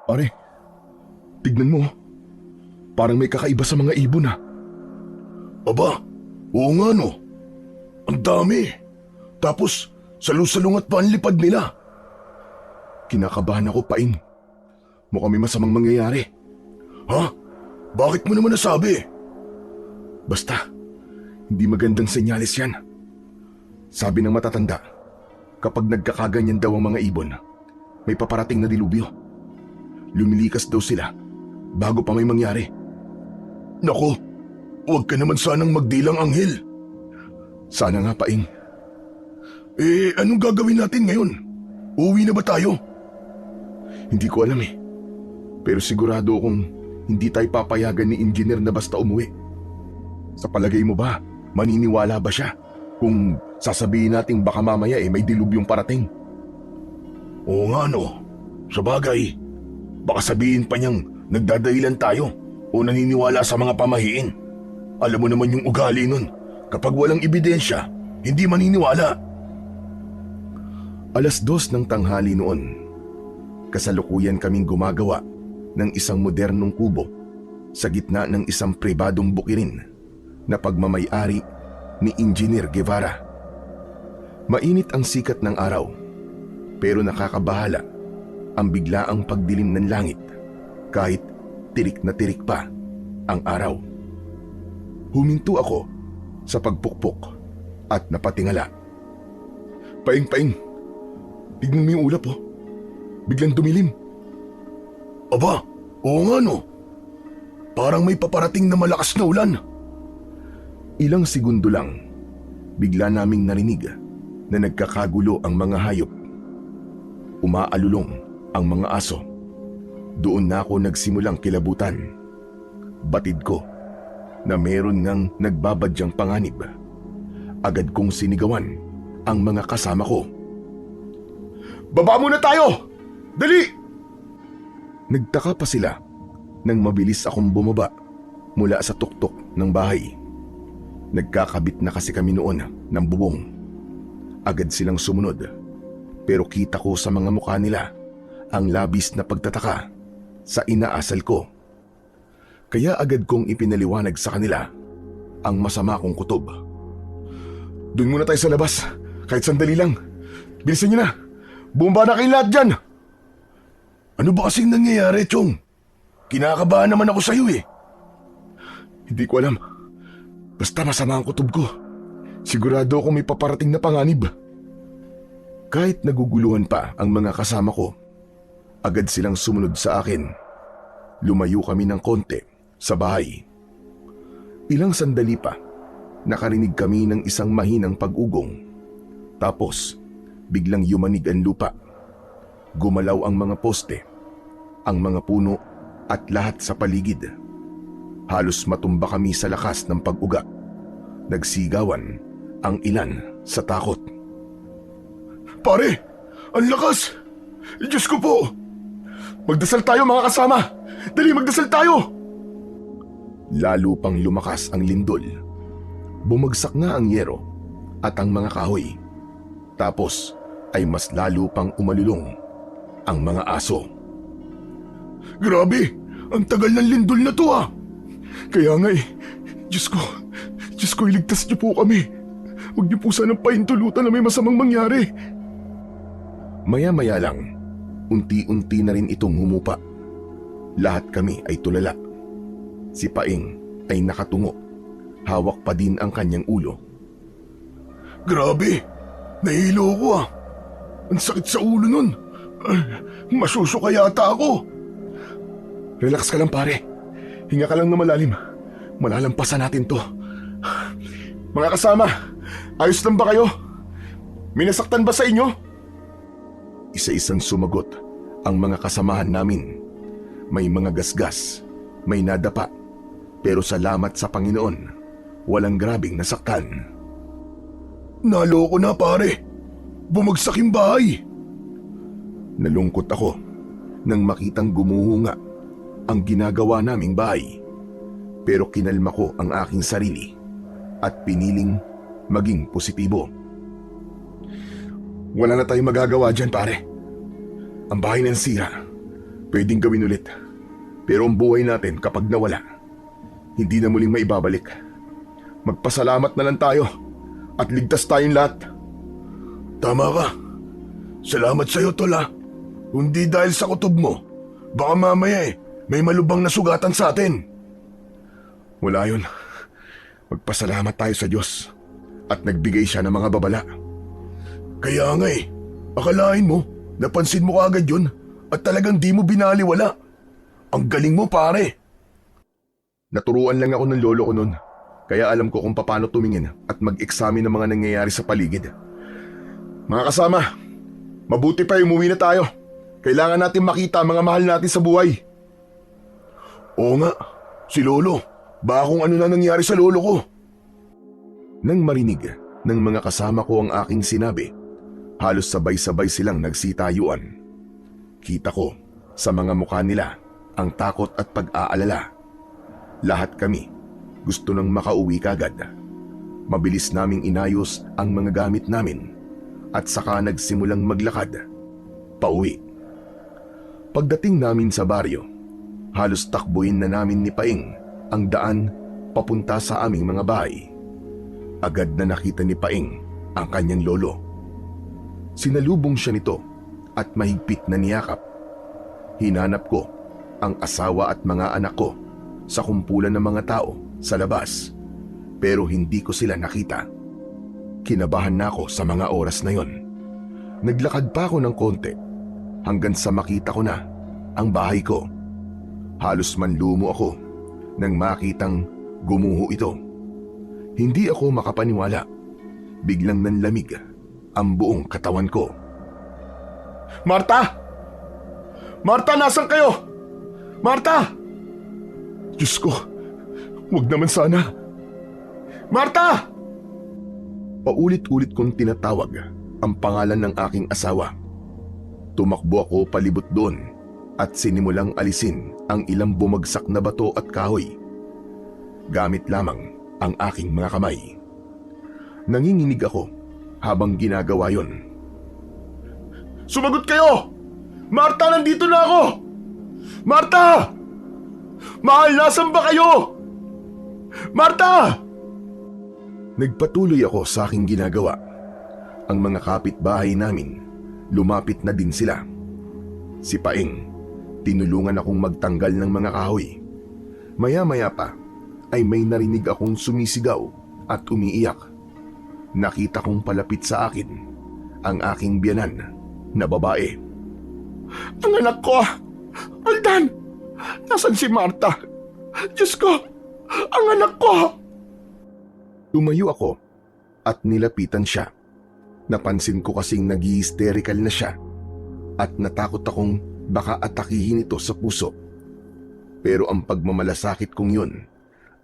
Pare, tignan mo. Parang may kakaiba sa mga ibon ah. Aba, oo nga no. Ang dami. Tapos, salungat pa ang lipad nila. Kinakabahan ako, Paing. Mukhang may masamang mangyayari. Ha? Bakit mo naman nasabi? Basta, hindi magandang senyales yan. Sabi ng matatanda, kapag nagkakaganyan daw ang mga ibon, may paparating na dilubyo. Lumilikas daw sila bago pa may mangyari. Nako, huwag ka naman sanang magdilang anghel. Sana nga, Paing. Anong gagawin natin ngayon? Uuwi na ba tayo? Hindi ko alam eh. Pero sigurado akong hindi tayo papayagan ni engineer na basta umuwi. Sa palagay mo ba, maniniwala ba siya kung sasabihin nating baka mamaya may dilubyong parating? Oo nga no. Sabagay, baka sabihin pa niyang nagdadahilan tayo o naniniwala sa mga pamahiin. Alam mo naman yung ugali nun. Kapag walang ebidensya, hindi maniniwala. 2:00 ng tanghali noon. Kasalukuyan kaming gumagawa ng isang modernong kubo sa gitna ng isang pribadong bukirin na pagmamay-ari ni Engineer Guevara. Mainit ang sikat ng araw, pero nakakabahala ang biglaang pagdilim ng langit kahit tirik na tirik pa ang araw. Huminto ako sa pagpukpok at napatingala. Paing, tignan mo yung ulap oh. Biglang dumilim. Aba, oo nga no. Parang may paparating na malakas na ulan. Ilang segundo lang, bigla naming narinig na nagkakagulo ang mga hayop. Umaalulong ang mga aso. Doon na ako nagsimulang kilabutan. Batid ko na meron ngang nagbabadyang panganib. Agad kong sinigawan ang mga kasama ko. Baba muna tayo! Dali! Nagtaka pa sila nang mabilis akong bumaba mula sa tuktok ng bahay. Nagkakabit na kasi kami noon ng bubong. Agad silang sumunod, pero kita ko sa mga mukha nila ang labis na pagtataka sa inaasal ko. Kaya agad kong ipinaliwanag sa kanila ang masama kong kutob. Doon muna tayo sa labas, kahit sandali lang. Bilisan niyo na! Bumaba na kayong lahat dyan! Ano ba kasing nangyayari, Chong? Kinakabahan naman ako sa'yo eh. Hindi ko alam. Basta masama ang kutob ko. Sigurado akong may paparating na panganib. Kahit naguguluhan pa ang mga kasama ko, agad silang sumunod sa akin. Lumayo kami ng konti sa bahay. Ilang sandali pa, nakarinig kami ng isang mahinang pag-ugong. Tapos, biglang yumanig ang lupa. Gumalaw ang mga poste, ang mga puno at lahat sa paligid. Halos matumba kami sa lakas ng pag-uga. Nagsigawan ang ilan sa takot. Pare, ang lakas! Diyos ko po! Magdasal tayo mga kasama! Dali, magdasal tayo! Lalo pang lumakas ang lindol. Bumagsak nga ang yero at ang mga kahoy. Tapos ay mas lalo pang umalulong ang mga aso. Grabe! Ang tagal ng lindol na to ah! Kaya nga Diyos ko, iligtas niyo po kami. Huwag niyo po sanang pahintulutan na may masamang mangyari. Maya-maya lang, unti-unti na rin itong humupa. Lahat kami ay tulala. Si Paing ay nakatungo. Hawak pa din ang kanyang ulo. Grabe! Nahilo ko ah! Ang sakit sa ulo nun! Masusuka yata ako! Relax ka lang pare. Hinga ka lang na malalim. Malalampasan natin to. Mga kasama, ayos lang ba kayo? May nasaktan ba sa inyo? Isa-isang sumagot ang mga kasamahan namin. May mga gasgas, may nadapa. Pero salamat sa Panginoon, walang grabing nasaktan. Naloko na pare! Bumagsak yung bahay! Nalungkot ako nang makitang gumuhunga ang ginagawa naming bahay. Pero kinalma ko ang aking sarili at piniling maging positibo. Wala na tayong magagawa dyan pare. Ang bahay na nasira, pwedeng gawin ulit. Pero ang buhay natin kapag nawala, hindi na muling maibabalik. Magpasalamat na lang tayo at ligtas tayong lahat. Tama ka. Salamat sa'yo, Tol, ha. Kundi dahil sa kutob mo, baka mamaya may malubang na sugatan sa atin. Wala yun. Magpasalamat tayo sa Diyos at nagbigay siya ng mga babala. Kaya nga akalain mo, napansin mo kaagad yun at talagang di mo binaliwala. Ang galing mo, pare. Naturuan lang ako ng lolo ko noon, kaya alam ko kung paano tumingin at mag-examine ng mga nangyayari sa paligid. Mga kasama, mabuti pa umuwi na tayo. Kailangan natin makita ang mga mahal natin sa buhay. Oo nga, si Lolo. Baka kung ano na nangyari sa lolo ko. Nang marinig ng mga kasama ko ang aking sinabi, halos sabay-sabay silang nagsitayuan. Kita ko sa mga mukha nila ang takot at pag-aalala. Lahat kami gusto nang makauwi kagad. Mabilis naming inayos ang mga gamit namin at saka nagsimulang maglakad pauwi. Pagdating namin sa baryo, halos takbuhin na namin ni Paing ang daan papunta sa aming mga bahay. Agad na nakita ni Paing ang kanyang lolo. Sinalubong siya nito at mahigpit na niyakap. Hinanap ko ang asawa at mga anak ko sa kumpulan ng mga tao sa labas, pero hindi ko sila nakita. Kinabahan na ako sa mga oras na yon. Naglakad pa ako ng konti hanggang sa makita ko na ang bahay ko. Halos manlumo ako nang makitang gumuho ito. Hindi ako makapaniwala. Biglang nanlamig ang buong katawan ko. Marta! Marta, nasan kayo? Marta! Diyos ko, huwag naman sana. Marta! Paulit-ulit kong tinatawag ang pangalan ng aking asawa. Tumakbo ako palibot doon at sinimulang alisin ang ilang bumagsak na bato at kahoy. Gamit lamang ang aking mga kamay. Nanginginig ako habang ginagawa yon. Sumagot kayo! Marta, nandito na ako! Marta! Mahal, nasan ba kayo? Marta! Nagpatuloy ako sa aking ginagawa. Ang mga kapitbahay namin, lumapit na din sila. Si Paing, tinulungan akong magtanggal ng mga kahoy. Maya-maya pa ay may narinig akong sumisigaw at umiiyak. Nakita kong palapit sa akin ang aking biyanan na babae. Ang anak ko! Roldan! Nasaan si Marta? Diyos ko! Ang anak ko! Tumayo ako at nilapitan siya. Napansin ko kasing nag-hysterical na siya at natakot akong baka atakihin ito sa puso. Pero ang pagmamalasakit kong yun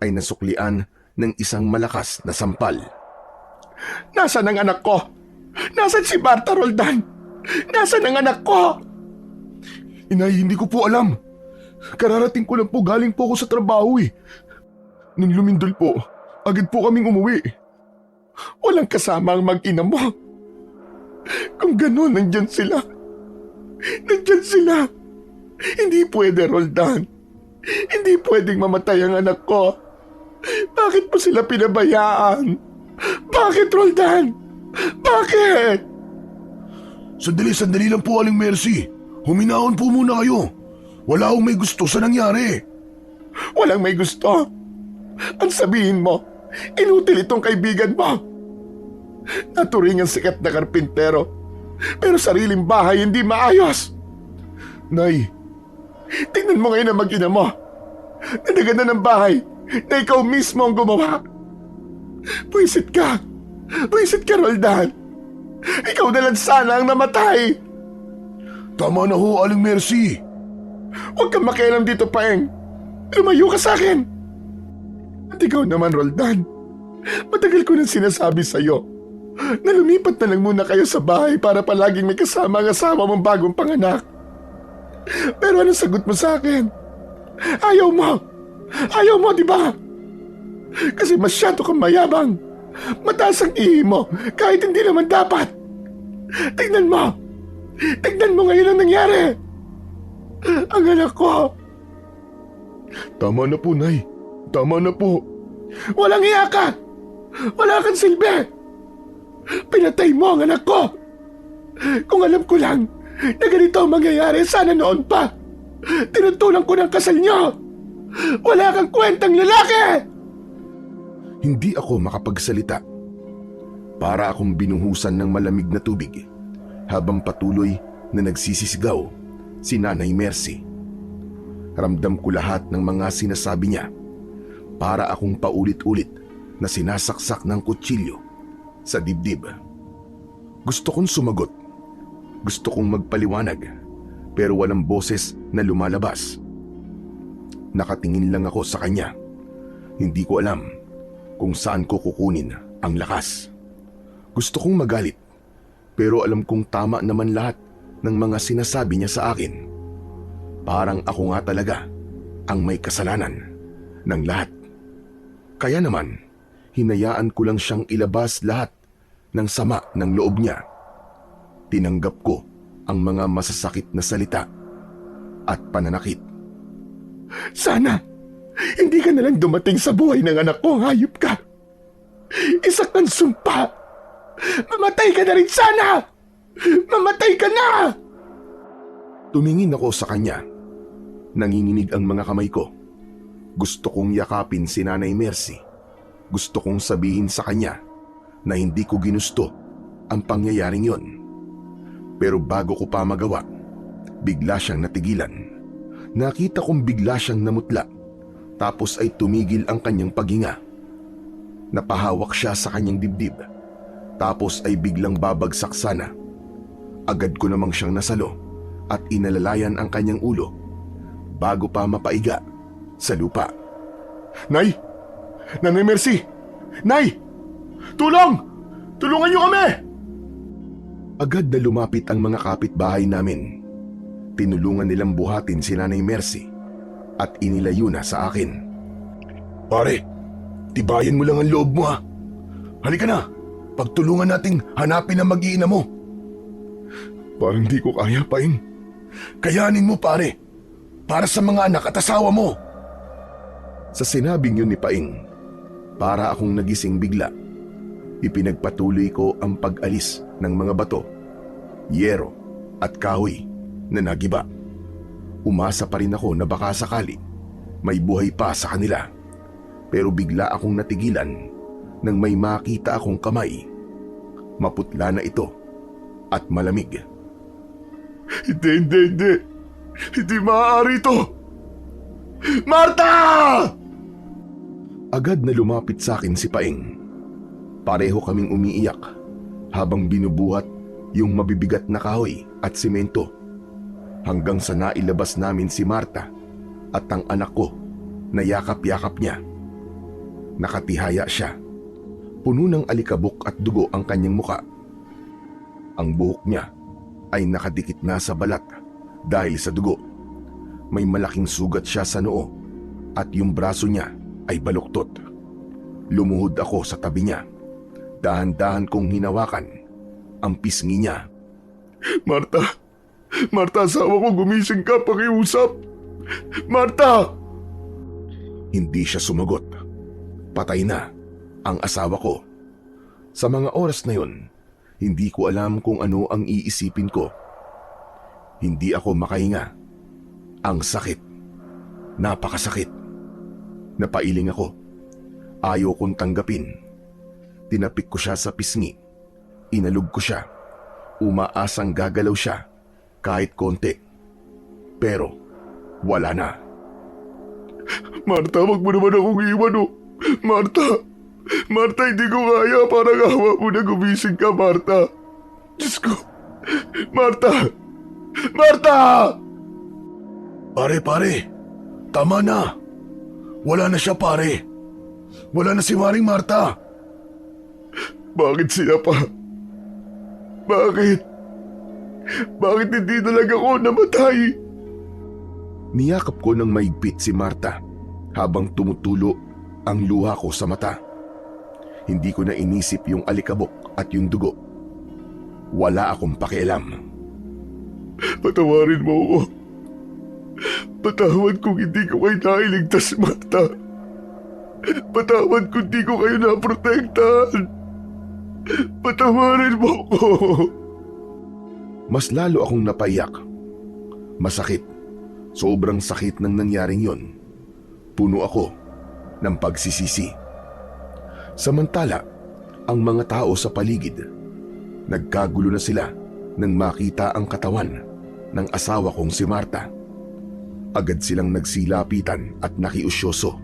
ay nasuklian ng isang malakas na sampal. Nasaan ang anak ko? Nasaan si Marta, Roldan? Nasaan ang anak ko? Inay, hindi ko po alam. Kararating ko lang po, galing po ako sa trabaho eh. Nung lumindol po, agad po kaming umuwi. Walang kasama ang mag-ina mo. Kung ganun, nandyan sila. Nandyan sila. Hindi pwede, Roldan. Hindi pwedeng mamatay ang anak ko. Bakit mo sila pinabayaan? Bakit, Roldan? Bakit? Sandali lang po, Aling Mercy. Huminahon po muna kayo. Wala akong may gusto sa nangyari. Walang may gusto? Ang sabihin mo, inutil itong kaibigan mo. Naturing ang sikat na karpintero, pero sariling bahay hindi maayos. Nay, tingnan mo ngayon ang mag-ina mo. Nadaganda ng bahay na ikaw mismo ang gumawa. Buisit ka. Buisit ka, Roldan. Ikaw na lang sana ang namatay. Tama na ho, Aling Mercy. Huwag kang makialam dito, Paeng. Lumayo ka sa akin. At ikaw naman, Roldan. Matagal ko nang sinasabi sa'yo na lumipat na lang muna kayo sa bahay para palaging may kasama ang asawa mong bagong panganak. Pero anong sagot mo sa akin? Ayaw mo. Ayaw mo, di ba? Kasi masyado kang mayabang. Mataas ang ihi mo kahit hindi naman dapat. Tignan mo. Tignan mo ngayon ang nangyari. Ang anak ko! Tama na po, Nay. Tama na po. Walang iya ka! Wala kang silbi! Pinatay mo ang anak ko! Kung alam ko lang na ganito ang mangyayari, sana noon pa. Tinutulang ko ng kasal niyo! Wala kang kwentang lalaki! Hindi ako makapagsalita. Para akong binuhusan ng malamig na tubig habang patuloy na nagsisisigaw si Nanay Mercy. Ramdam ko lahat ng mga sinasabi niya. Para akong paulit-ulit na sinasaksak ng kutsilyo sa dibdib. Gusto kong sumagot. Gusto kong magpaliwanag, pero walang boses na lumalabas. Nakatingin lang ako sa kanya. Hindi ko alam kung saan ko kukunin ang lakas. Gusto kong magalit, pero alam kong tama naman lahat ng mga sinasabi niya sa akin. Parang ako nga talaga ang may kasalanan ng lahat. Kaya naman, hinayaan ko lang siyang ilabas lahat ng sama ng loob niya. Tinanggap ko ang mga masasakit na salita at pananakit. Sana, hindi ka nalang dumating sa buhay ng anak ko, hayop ka. Isa kang sumpa. Mamatay ka na rin sana! Mamatay ka na! Tumingin ako sa kanya. Nanginginig ang mga kamay ko. Gusto kong yakapin si Nanay Mercy. Gusto kong sabihin sa kanya na hindi ko ginusto ang pangyayaring yon. Pero bago ko pa magawa, bigla siyang natigilan. Nakita kong bigla siyang namutla, tapos ay tumigil ang kanyang paghinga. Napahawak siya sa kanyang dibdib, tapos ay biglang babagsak sana. Agad ko namang siyang nasalo at inalalayan ang kanyang ulo bago pa mapaiga sa lupa. Nay! Nanay Mercy! Nay! Tulong! Tulungan niyo kami! Agad na lumapit ang mga kapitbahay namin. Tinulungan nilang buhatin si Nanay Mercy at inilayo na sa akin. Pare, tibayan mo lang ang loob mo ha. Halika na, pagtulungan nating hanapin ang mag-iina mo. Parang di ko kaya, Paing. Kayanin mo pare, para sa mga anak at asawa mo. Sa sinabing yun ni Paing, para akong nagising bigla. Ipinagpatuloy ko ang pag-alis ng mga bato, yero at kahoy na nagiba. Umasa pa rin ako na baka sakali may buhay pa sa kanila. Pero bigla akong natigilan nang may makita akong kamay. Maputla na ito at malamig. Hindi. Hindi maaari ito. Marta! Agad na lumapit sa akin si Paing. Pareho kaming umiiyak habang binubuhat yung mabibigat na kahoy at simento hanggang sa nailabas namin si Marta at ang anak ko na yakap-yakap niya. Nakatihaya siya. Puno ng alikabok at dugo ang kanyang muka. Ang buhok niya ay nakadikit na sa balat dahil sa dugo. May malaking sugat siya sa noo at yung braso niya ay baluktot. Lumuhod ako sa tabi niya. Dahan-dahan kong hinawakan ang pisngi niya. Marta! Marta, asawa ko, gumising ka, pakiusap! Marta! Hindi siya sumagot. Patay na ang asawa ko. Sa mga oras na yon, hindi ko alam kung ano ang iisipin ko. Hindi ako makahinga. Ang sakit. Napakasakit. Napailing ako. Ayaw kong tanggapin. Tinapik ko siya sa pisngi. Inalog ko siya. Umaasang gagalaw siya kahit konti. Pero wala na. Marta, wag mo naman akong iwan oh. Marta! Marta, hindi ko kaya. Parang awa mo na gumising ka, Marta. Diyos ko. Marta! Marta! Pare. Tama na. Wala na siya, pare. Wala na si Maring Marta. Bakit siya pa? Bakit? Bakit hindi na lang ako namatay? Niyakap ko ng maigpit si Marta habang tumutulo ang luha ko sa mata. Hindi ko na inisip yung alikabok at yung dugo. Wala akong pakialam. Patawarin mo ako. Patawad kung hindi ko kayo nailigtas, Marta. Patawad kung hindi ko kayo naprotektahan. Patawarin mo ko. Mas lalo akong napaiyak. Masakit. Sobrang sakit ng nangyaring yon. Puno ako ng pagsisisi. Samantala, ang mga tao sa paligid, nagkagulo na sila nang makita ang katawan ng asawa kong si Marta. Agad silang nagsilapitan at nakiusyoso.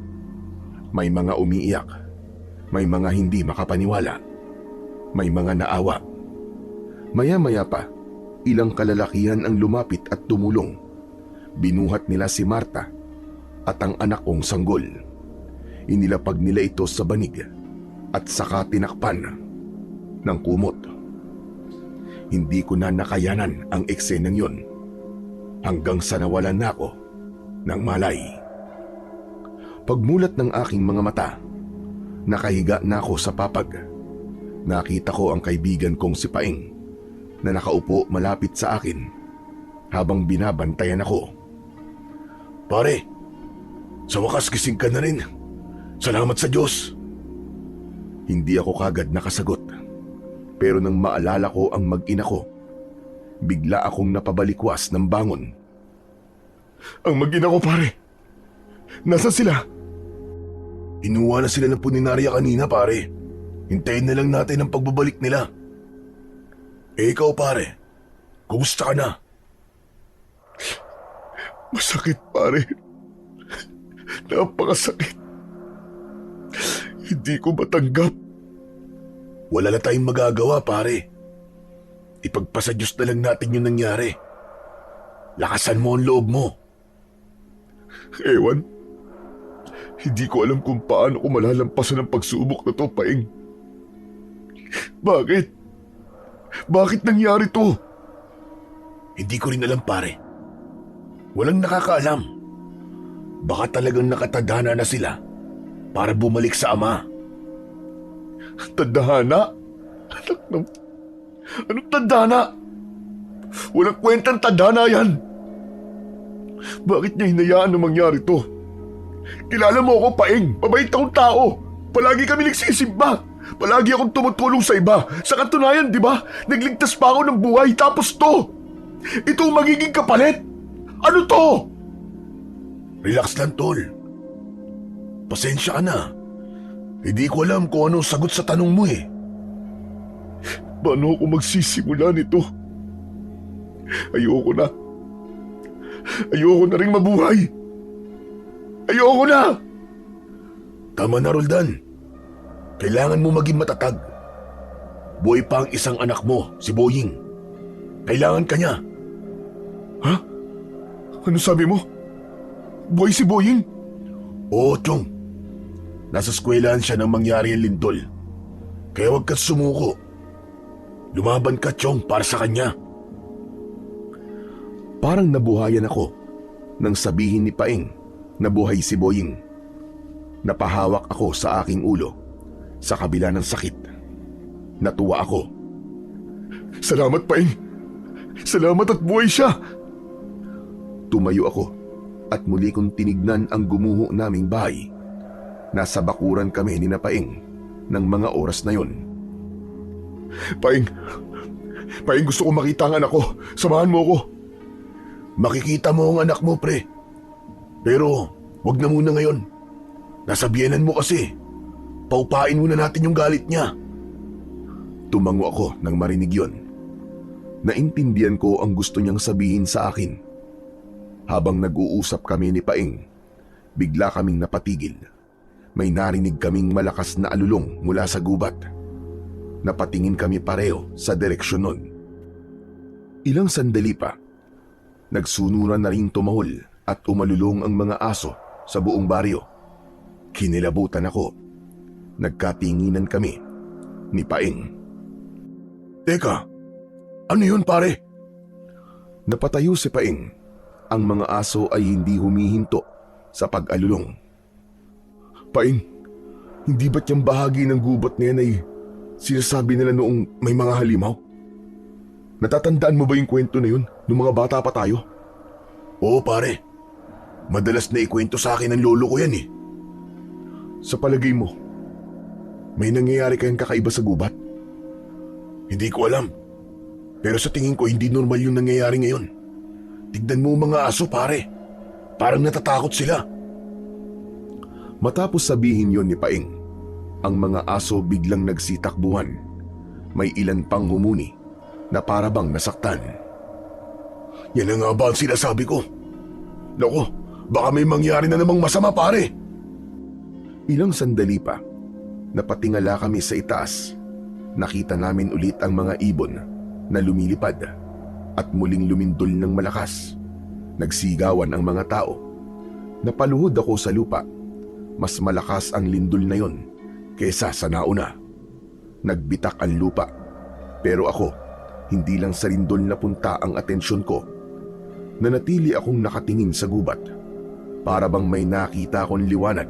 May mga umiiyak, may mga hindi makapaniwala, may mga naawa. Maya-maya pa, ilang kalalakihan ang lumapit at tumulong. Binuhat nila si Marta at ang anak kong sanggol. Inilapag nila ito sa banig at saka tinakpan ng kumot. Hindi ko na nakayanan ang eksenang yon hanggang sa nawalan na ako ng malay. Pagmulat ng aking mga mata, nakahiga na ako sa papag. Nakita ko ang kaibigan kong si Paing na nakaupo malapit sa akin habang binabantayan ako. Pare, sa wakas gising ka na rin. Salamat sa Diyos. Hindi ako kagad nakasagot. Pero nang maalala ko ang mag-ina ko, bigla akong napabalikwas ng bangon. Ang mag-ina ko, pare. Nasaan sila? Inuwa na sila ng puninarya kanina, pare. Hintayin na lang natin ang pagbabalik nila. Eh ikaw, pare. Kumusta ka na? Masakit, pare. Napakasakit. Hindi ko matanggap. Wala na tayong magagawa, pare. Ipagpasa Diyos na lang natin yung nangyari. Lakasan mo ang loob mo. Ewan. Hindi ko alam kung paano ko malalampasan ang pagsubok na to, Paing. Bakit? Bakit nangyari to? Hindi ko rin alam, pare. Walang nakakaalam. Baka talagang nakatadhana na sila para bumalik sa ama. Tadhana? Anong tadhana? Walang kwentang tadhana yan. Bakit niya hinayaan na mangyari to? Kilala mo ako, Paing. Mabait akong tao. Palagi kami nagsisimba. Palagi akong tumutulong sa iba. Sa katunayan, di ba? Nagligtas pa ako ng buhay. Tapos to. Ito ang magiging kapalit. Ano to? Relax lang, tol. Pasensya ka na. Hindi ko alam kung anong sagot sa tanong mo eh. Paano ako magsisimula nito? Ayoko na. Ayoko na ring mabuhay. Ayoko na! Tama na, Roldan. Kailangan mo maging matatag. Buhay pa ang isang anak mo, si Boying. Kailangan ka niya. Ha? Ano sabi mo? Buhay si Boying? Oo, Chong. Nasa eskwelahan siya nang mangyari ang lindol. Kaya huwag ka sumuko. Lumaban ka, Chong, para sa kanya. Parang nabuhayan ako nang sabihin ni Paing na buhay si Boying. Napahawak ako sa aking ulo sa kabila ng sakit. Natuwa ako. Salamat, Paing. Salamat at buhay siya. Tumayo ako at muli kong tinignan ang gumuho naming bahay. Nasa bakuran kami ni na Paing ng mga oras na yon. Paing, gusto ko makita ang anak ko. Samahan mo ako. Makikita mo ang anak mo, pre. Pero wag na muna ngayon. Nasa biyenan mo kasi. Paupain muna natin yung galit niya. Tumango ako nang marinig yon. Naintindihan ko ang gusto niyang sabihin sa akin. Habang nag-uusap kami ni Paing, bigla kaming napatigil. May narinig kaming malakas na alulong mula sa gubat. Napatingin kami pareho sa direksyon nun. Ilang sandali pa, nagsunuran na rin tumahol at umalulong ang mga aso sa buong baryo. Kinilabutan ako. Nagkatinginan kami ni Paing. Teka, ano yun, pare? Napatayo si Paing. Ang mga aso ay hindi humihinto sa pag-alulong. Paing, hindi ba't yung bahagi ng gubat na yan ay sinasabi nila noong may mga halimaw? Natatandaan mo ba yung kwento na yun nung mga bata pa tayo? Oo, pare. Madalas na ikwento sa akin ng lolo ko yan eh. Sa palagay mo, may nangyayari kayang kakaiba sa gubat? Hindi ko alam. Pero sa tingin ko hindi normal yung nangyayari ngayon. Tignan mo mga aso pare. Parang natatakot sila. Matapos sabihin yon ni Paing, ang mga aso biglang nagsitakbuhan. May ilan pang humuni na para bang nasaktan. Yan na nga ba ang sinasabi ko? Naku, baka may mangyari na namang masama pare. Ilang sandali pa, napatingala kami sa itaas. Nakita namin ulit ang mga ibon na lumilipad at muling lumindol ng malakas. Nagsigawan ang mga tao. Napaluhod ako sa lupa. Mas malakas ang lindol na yon kesa sa nauna. Nagbitak ang lupa. Pero ako, hindi lang sa lindol napunta ang atensyon ko. Nanatili akong nakatingin sa gubat. Para bang may nakita akong liwanag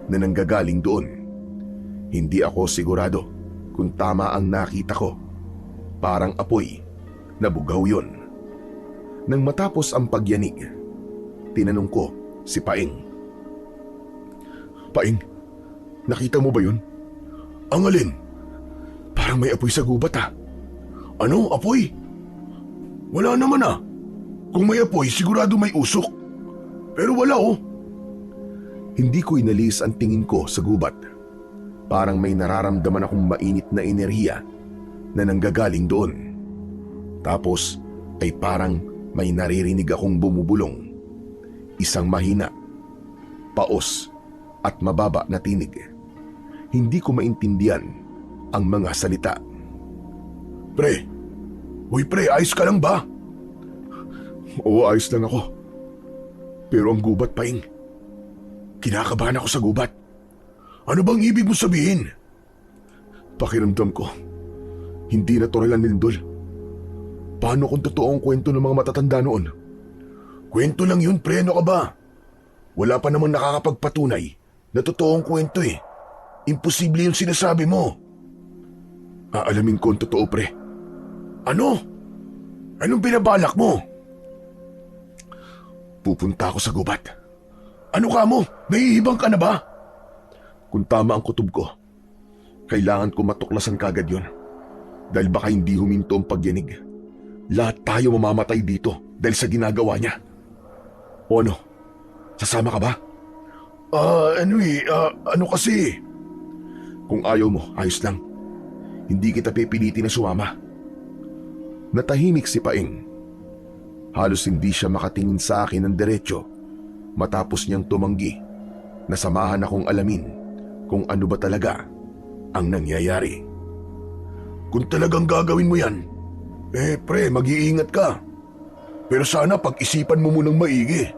na nanggagaling doon. Hindi ako sigurado kung tama ang nakita ko. Parang apoy na bugaw yon. Nang matapos ang pagyanig, tinanong ko si Paing. Paing, nakita mo ba yun? Ang alin? Parang may apoy sa gubat ah. Ano, apoy? Wala naman ah. Kung may apoy, sigurado may usok. Pero wala oh. Hindi ko inalis ang tingin ko sa gubat. Parang may nararamdaman akong mainit na enerhiya na nanggagaling doon. Tapos ay parang may naririnig akong bumubulong. Isang mahina, paos at mababa na tinig. Hindi ko maintindihan ang mga salita. Pre, uy pre, ayos ka lang ba? Oo, ayos lang ako. Pero ang gubat, Paing. Kinakabahan ako sa gubat. Ano bang ibig mo sabihin? Pakiramdam ko, hindi natural ang lindol. Paano kung totoo ang kwento ng mga matatanda noon? Kwento lang yun, pre, ano ka ba? Wala pa namang nakakapagpatunay na totoong kwento eh. Imposible yung sinasabi mo. Aalamin ko ang totoo, pre. Ano? Anong binabalak mo? Pupunta ako sa gubat. Ano ka mo? Nahihibang ka na ba? Kung tama ang kutob ko, kailangan ko matuklasan kagad yon. Dahil baka hindi huminto ang pagyanig. Lahat tayo mamamatay dito dahil sa ginagawa niya. O ano? Sasama ka ba? Ano kasi? Kung ayaw mo, ayos lang. Hindi kita pipilitin na sumama. Natahimik si Paing. Halos hindi siya makatingin sa akin ng diretsyo matapos niyang tumanggi na samahan akong alamin kung ano ba talaga ang nangyayari. Kung talagang gagawin mo yan, pre, mag-iingat ka. Pero sana pag-isipan mo munang maigi.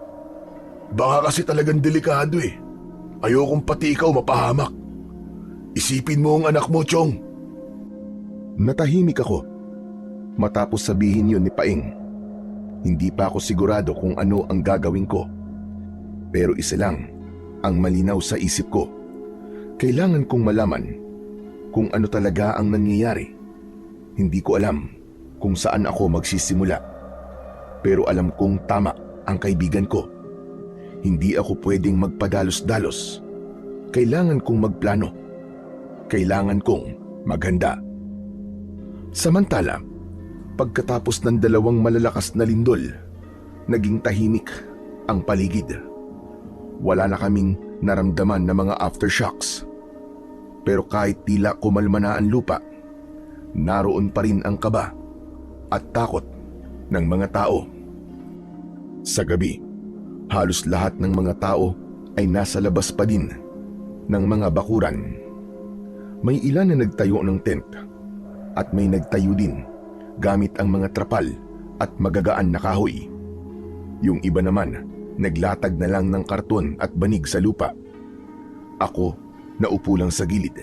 Baka kasi talagang delikado eh. Ayokong pati ikaw mapahamak. Isipin mo ang anak mo, Chong. Natahimik ako matapos sabihin yun ni Paing. Hindi pa ako sigurado kung ano ang gagawin ko. Pero isa lang ang malinaw sa isip ko. Kailangan kong malaman kung ano talaga ang nangyayari. Hindi ko alam kung saan ako magsisimula. Pero alam kong tama ang kaibigan ko. Hindi ako pwedeng magpadalos-dalos. Kailangan kong magplano. Kailangan kong maghanda. Samantala, pagkatapos ng 2 malalakas na lindol, naging tahimik ang paligid. Wala na kaming naramdaman na mga aftershocks. Pero kahit tila kumalma na ang lupa, naroon pa rin ang kaba at takot ng mga tao. Sa gabi, halos lahat ng mga tao ay nasa labas pa din ng mga bakuran. May ilan na nagtayo ng tent at may nagtayo din gamit ang mga trapal at magagaan na kahoy. Yung iba naman, naglatag na lang ng karton at banig sa lupa. Ako, naupo lang sa gilid.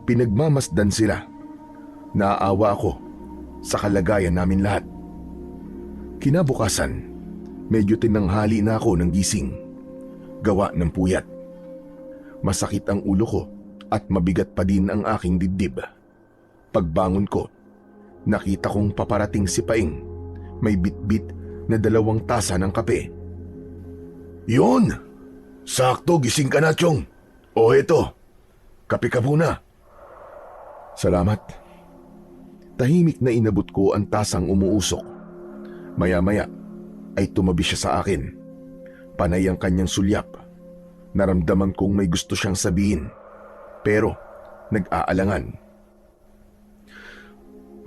Pinagmamasdan sila. Naaawa ako sa kalagayan namin lahat. Kinabukasan, medyo tinanghali na ako ng gising. Gawa ng puyat. Masakit ang ulo ko at mabigat pa din ang aking dibdib. Pagbangon ko, nakita kong paparating si Paing. May bitbit na 2 tasa ng kape. Yun! Sakto, gising ka na, Chong. O eto, kape ka muna. Salamat. Tahimik na inabot ko ang tasang umuusok. Maya-maya ay tumabi siya sa akin. Panay ang kanyang sulyap. Naramdaman kong may gusto siyang sabihin, pero nag-aalangan.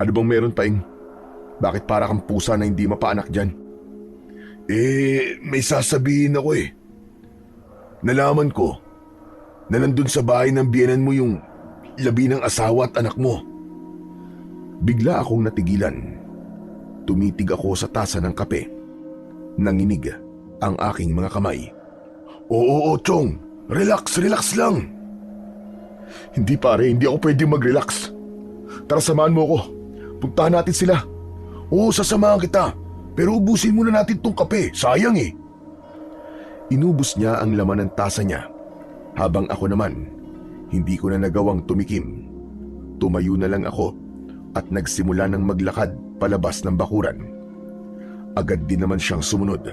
Ano bang meron, Paing? Bakit para kang pusa na hindi mapaanak dyan? May sasabihin ako eh. Nalaman ko na nandun sa bahay ng biyenan mo yung labi ng asawa at anak mo. Bigla akong natigilan. Tumitig ako sa tasa ng kape. Nanginig ang aking mga kamay. Oo, Chong. Relax lang. Hindi pare, hindi ako pwede mag-relax. Tara, samahan mo ako. Puntahan natin sila. Oo, sasamahan kita. Pero ubusin muna natin tong kape. Sayang eh. Inubos niya ang laman ng tasa niya. Habang ako naman, hindi ko na nagawang tumikim. Tumayo na lang ako at nagsimula ng maglakad palabas ng bakuran. Agad din naman siyang sumunod.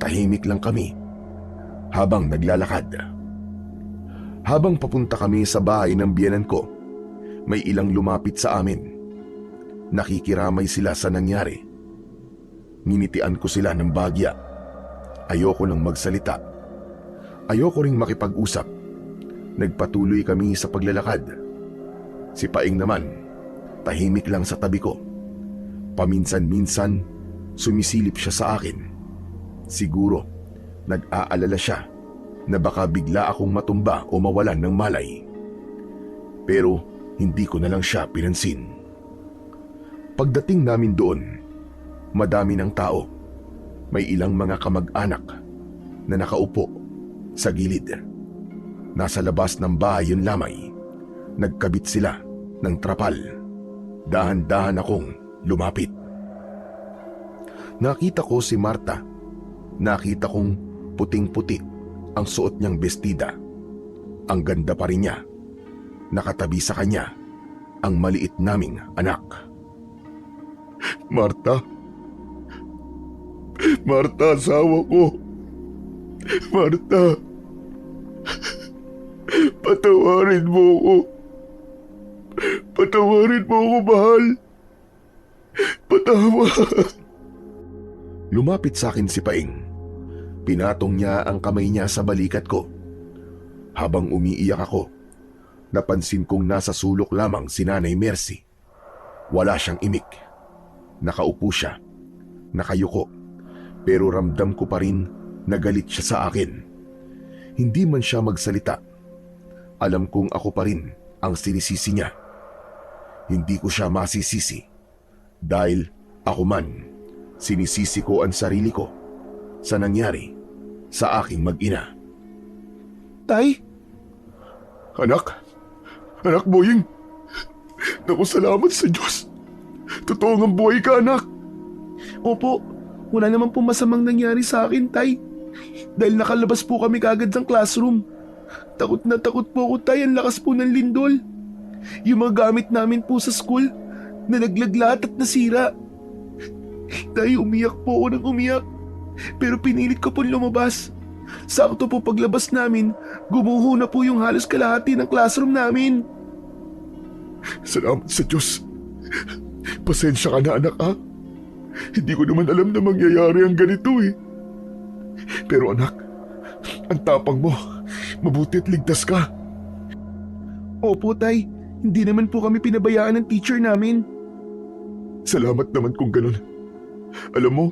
Tahimik lang kami habang naglalakad. Habang papunta kami sa bahay ng biyenan ko, may ilang lumapit sa amin. Nakikiramay sila sa nangyari. Nginitian ko sila ng bagya. Ayoko nang magsalita. Ayoko ring makipag-usap. Nagpatuloy kami sa paglalakad. Si Paing naman, tahimik lang sa tabi ko. Paminsan-minsan, sumisilip siya sa akin. Siguro, nag-aalala siya na baka bigla akong matumba o mawalan ng malay. Pero hindi ko na lang siya pinansin. Pagdating namin doon, madami ng tao. May ilang mga kamag-anak na nakaupo sa gilid. Nasa labas ng bahay yun lamay. Nagkabit sila ng trapal. Dahan-dahan akong lumapit. Nakita ko si Marta. Nakita kong puting-puti ang suot niyang bestida. Ang ganda pa rin niya. Nakatabi sa kanya ang maliit naming anak. Marta, asawa ko. Marta, patawarin mo ko. Patawarin mo ko, mahal. Patawad. Lumapit sa akin si Paing. Pinatong niya ang kamay niya sa balikat ko. Habang umiiyak ako, napansin kong nasa sulok lamang si Nanay Mercy. Wala siyang imik. Nakaupo siya, nakayuko, pero ramdam ko pa rin na galit siya sa akin. Hindi man siya magsalita. Alam kong ako pa rin ang sinisisi niya. Hindi ko siya masisisi dahil ako man, sinisisi ko ang sarili ko sa nangyari sa aking mag-ina. Tay? Anak Boying. Naku, salamat sa Diyos. Totoo ngang buhay ka, anak. Opo, wala naman po masamang nangyari sa akin, Tay. Dahil nakalabas po kami kagad ng classroom. Takot na takot po ako, Tay. Ang lakas po ng lindol. Yung mga gamit namin po sa school, nalaglag lahat at nasira. Tay, umiyak po ako ng umiyak. Pero pinilit ko po lumabas. Sakto po paglabas namin, gumuho na po yung halos kalahati ng classroom namin. Salamat sa Diyos. Pasensya ka na, anak, ha? Hindi ko naman alam na mangyayari ang ganito eh. Pero anak, ang tapang mo. Mabuti at ligtas ka. Opo, Tay. Hindi naman po kami pinabayaan ng teacher namin. Salamat naman kung ganun. Alam mo,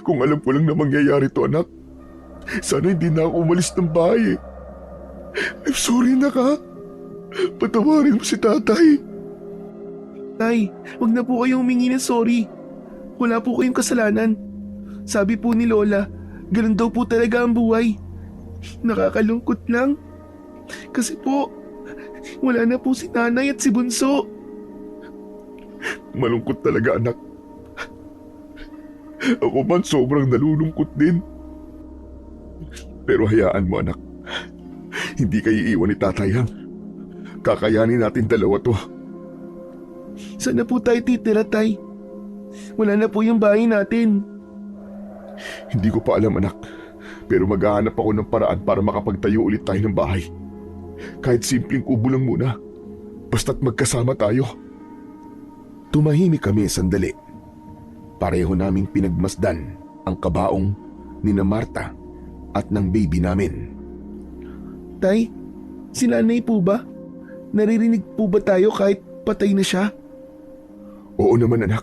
kung alam ko lang na mangyayari to, anak, sana hindi na ako umalis ng bahay eh. I'm sorry, anak, ha? Patawarin mo si tatay. Tay, wag na po kayong humingi ng sorry. Wala po kayong kasalanan. Sabi po ni Lola, ganun daw po talaga ang buhay. Nakakalungkot lang. Kasi po, wala na po si nanay at si Bunso. Malungkot talaga, anak. Ako man sobrang nalulungkot din. Pero hayaan mo, anak. Hindi kayo iiwan ni tatay, ha? Kakayanin natin dalawa to. Saan na po tayo titira, Tay? Wala na po yung bahay natin. Hindi ko pa alam, anak. Pero maghahanap ako ng paraan para makapagtayo ulit tayo ng bahay. Kahit simpleng kubo lang muna. Basta't magkasama tayo. Tumahimik kami sandali. Pareho naming pinagmasdan ang kabaong ni na Marta at ng baby namin. Tay, si nanay po ba? Naririnig po ba tayo kahit patay na siya? Oo naman anak.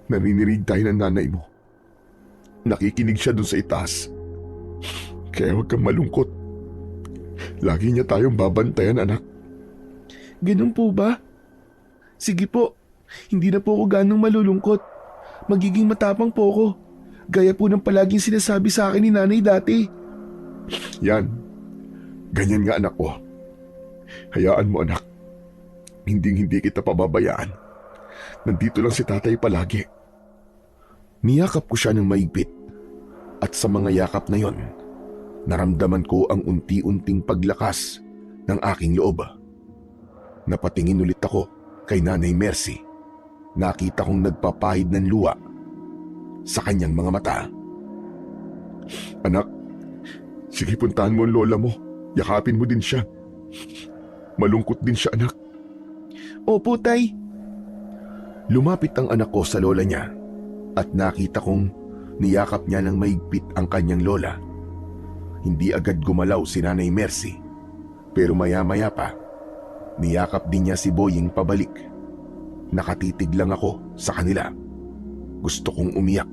Naririnig tayo ng nanay mo. Nakikinig siya dun sa itaas. Kaya huwag kang malungkot. Lagi niya tayong babantayan anak. Ganun po ba? Sige po, hindi na po ako ganong malulungkot. Magiging matapang po ako. Gaya po ng palaging sinasabi sa akin ni nanay dati. Yan. Ganyan nga anak ko. Hayaan mo anak. Hindi kita pababayaan. Nandito lang si tatay palagi. Niyakap ko siya ng maigpit. At sa mga yakap na yon, naramdaman ko ang unti-unting paglakas ng aking loob. Napatingin ulit ako kay Nanay Mercy. Nakita kong nagpapahid ng luha sa kanyang mga mata. Anak, sige puntahan mo ang lola mo. Yakapin mo din siya. Malungkot din siya anak. Opo, tay. Lumapit ang anak ko sa lola niya at nakita kong niyakap niya ng maigpit ang kanyang lola. Hindi agad gumalaw si Nanay Mercy, pero maya-maya pa, niyakap din niya si Boying pabalik. Nakatitig lang ako sa kanila. Gusto kong umiyak,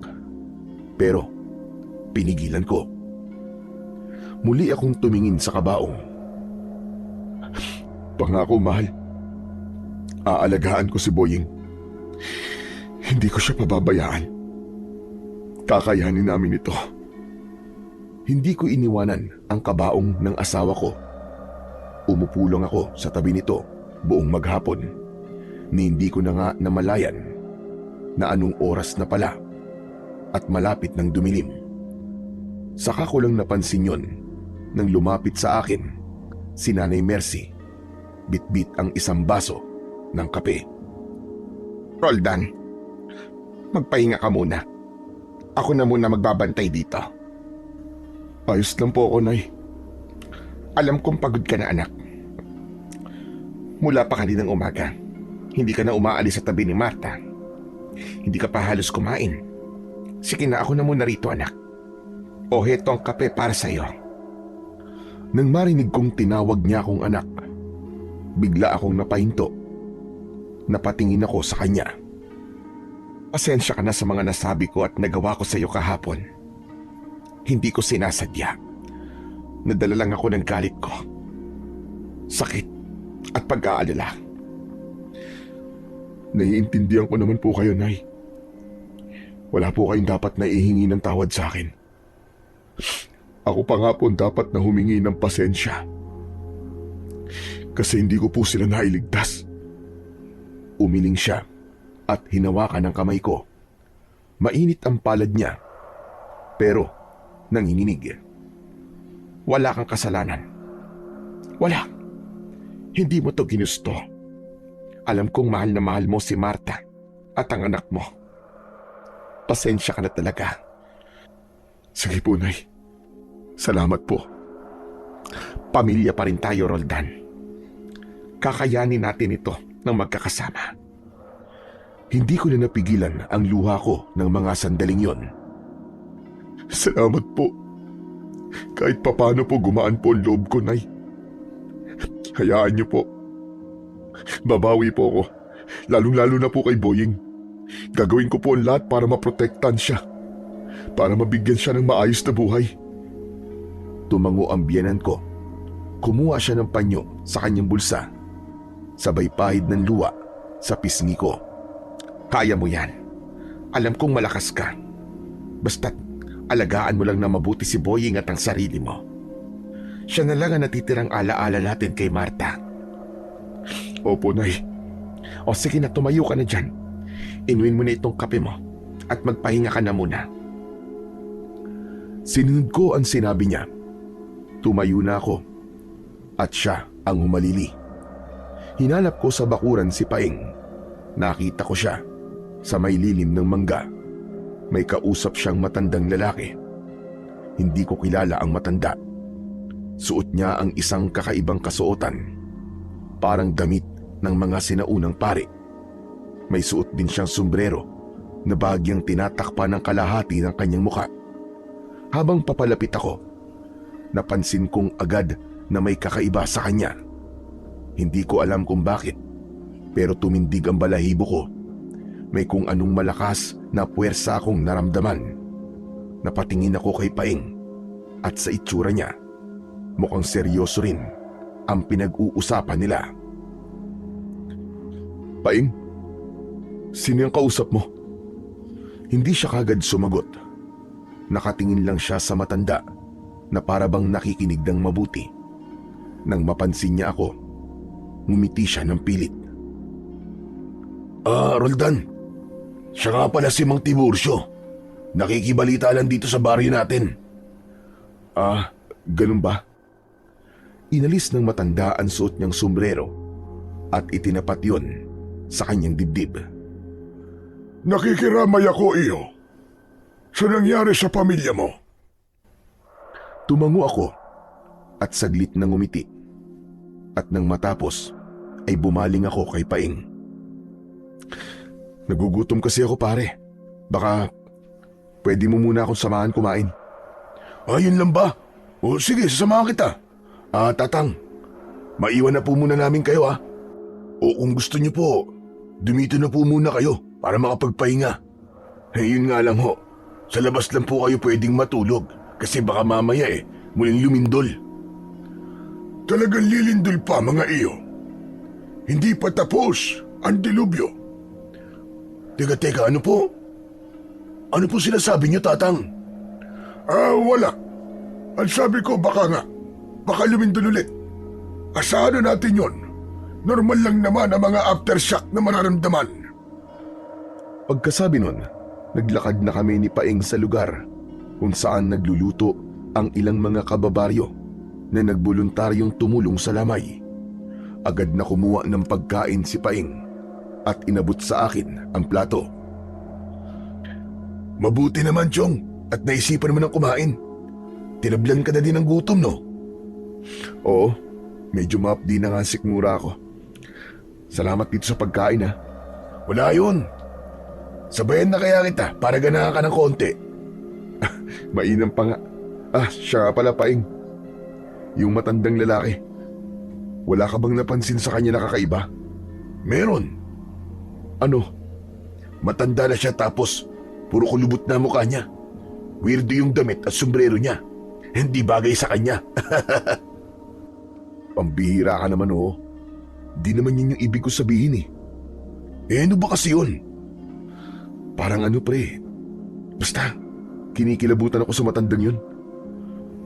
pero pinigilan ko. Muli akong tumingin sa kabaong. Pangako mahal, aalagaan ko si Boying. Hindi ko siya pababayaan. Kakayanin namin ito. Hindi ko iniwanan ang kabaong ng asawa ko. Umupo lang ako sa tabi nito buong maghapon. Ni hindi ko na nga namalayan na anong oras na pala at malapit ng dumilim. Saka ko lang napansin yon nang lumapit sa akin si Nanay Mercy. Bitbit ang isang baso ng kape. Roldan, magpahinga ka muna. Ako na muna magbabantay dito. Ayos lang po ako, Nay. Alam kong pagod ka na anak. Mula pa kaninang umaga, hindi ka na umaalis sa tabi ni Marta. Hindi ka pa halos kumain. Sige na, ako na muna rito anak. O heto ang kape para sa'yo. Nang marinig kong tinawag niya akong anak, bigla akong napahinto. Napatingin ako sa kanya. Pasensya ka na sa mga nasabi ko at nagawa ko sa iyo kahapon. Hindi ko sinasadya. Nadala lang ako ng galit ko. Sakit at pag-aalala. Naiintindihan ko naman po kayo, Nay. Wala po kayong dapat na ihingi ng tawad sa akin. Ako pa nga po dapat na humingi ng pasensya. Kasi hindi ko po sila nailigtas. Umiling siya at hinawakan ang kamay ko. Mainit ang palad niya, pero nanginginig. Wala kang kasalanan. Wala. Hindi mo to ginusto. Alam kong mahal na mahal mo si Marta at ang anak mo. Pasensya ka na talaga. Sige po, Nay. Salamat po. Pamilya pa rin tayo, Roldan. Kakayanin natin ito ng magkakasama. Hindi ko na napigilan ang luha ko ng mga sandaling yon. Salamat po. Kahit papano po gumaan po ang loob ko, Nay. Hayaan niyo po. Babawi po ako. Lalong-lalo na po kay Boying. Gagawin ko po ang lahat para maprotektan siya. Para mabigyan siya ng maayos na buhay. Tumango ang biyenan ko. Kumuha siya ng panyo sa kanyang bulsa. Sabay pahid ng luwa sa pisngi ko. Kaya mo yan. Alam kong malakas ka. Basta't alagaan mo lang na mabuti si Boying at ang sarili mo. Siya na lang ang natitirang alaala natin kay Marta. Opo, Nay. O sige na, tumayo ka na dyan. Inuin mo na itong kape mo at magpahinga ka na muna. Sinunod ko ang sinabi niya. Tumayo na ako at siya ang humalili. Hinanap ko sa bakuran si Paing. Nakita ko siya sa may lilim ng mangga. May kausap siyang matandang lalaki. Hindi ko kilala ang matanda. Suot niya ang isang kakaibang kasuotan. Parang damit ng mga sinaunang pari. May suot din siyang sombrero na bahagyang tinatakpan ng kalahati ng kanyang mukha. Habang papalapit ako, napansin kong agad na may kakaiba sa kanya. Hindi ko alam kung bakit, pero tumindig ang balahibo ko. May kung anong malakas na puwersa akong naramdaman. Napatingin ako kay Paing at sa itsura niya, mukhang seryoso rin ang pinag-uusapan nila. Paing, sino yung kausap mo? Hindi siya kagad sumagot. Nakatingin lang siya sa matanda na para bang nakikinig ng mabuti. Nang mapansin niya ako, ngumiti siya ng pilit. Roldan, siya nga pala si Mang Tiburcio. Nakikibalita lang dito sa baryo natin. Ganun ba? Inalis ng matanda ang suot niyang sombrero at itinapat yon sa kanyang dibdib. Nakikiramay ako, iyo. Sa nangyari sa pamilya mo. Tumango ako at saglit na ngumiti. At nang matapos ay bumaling ako kay Paing. Nagugutom kasi ako, pare. Baka pwede mo muna akong samahan kumain. Ayun lang ba? O sige, sasamahan kita. Tatang, maiwan na po muna namin kayo O kung gusto niyo po, dumito na po muna kayo para makapagpahinga. Yun nga lang ho, sa labas lang po kayo pwedeng matulog kasi baka mamaya muling lumindol. Talagang lilindol pa, mga iyo. Hindi pa tapos ang dilubyo. Teka, ano po? Ano po sinasabi niyo, Tatang? Wala. Ang sabi ko baka lumindol ulit. Asahan na natin yon. Normal lang naman ang mga aftershock na mararamdaman. Pagkasabi nun, naglakad na kami ni Paing sa lugar kung saan nagluluto ang ilang mga kababaryo na nagboluntaryong tumulong sa lamay. Agad na kumuha ng pagkain si Paing at inabot sa akin ang plato. Mabuti naman, Chong, at naisipan mo nang kumain. Tinablan ka na din ng gutom, no? Oo, medyo maapdi na nga sikmura ako. Salamat dito sa pagkain, Wala yun. Sabayan na kaya kita para ganahan ka ng konti. Mainam pa nga. Siya nga pala, Paing. Yung matandang lalaki. Wala ka bang napansin sa kanya na kakaiba? Meron. Ano? Matanda na siya tapos puro kulubot na mukha niya. Weirdo yung damit at sombrero niya. Hindi bagay sa kanya. Pambihira ka naman, oo. Di naman yun yung ibig ko sabihin, Ano ba kasi yun? Parang ano, pre. Basta, kinikilabutan ako sa matandang yun.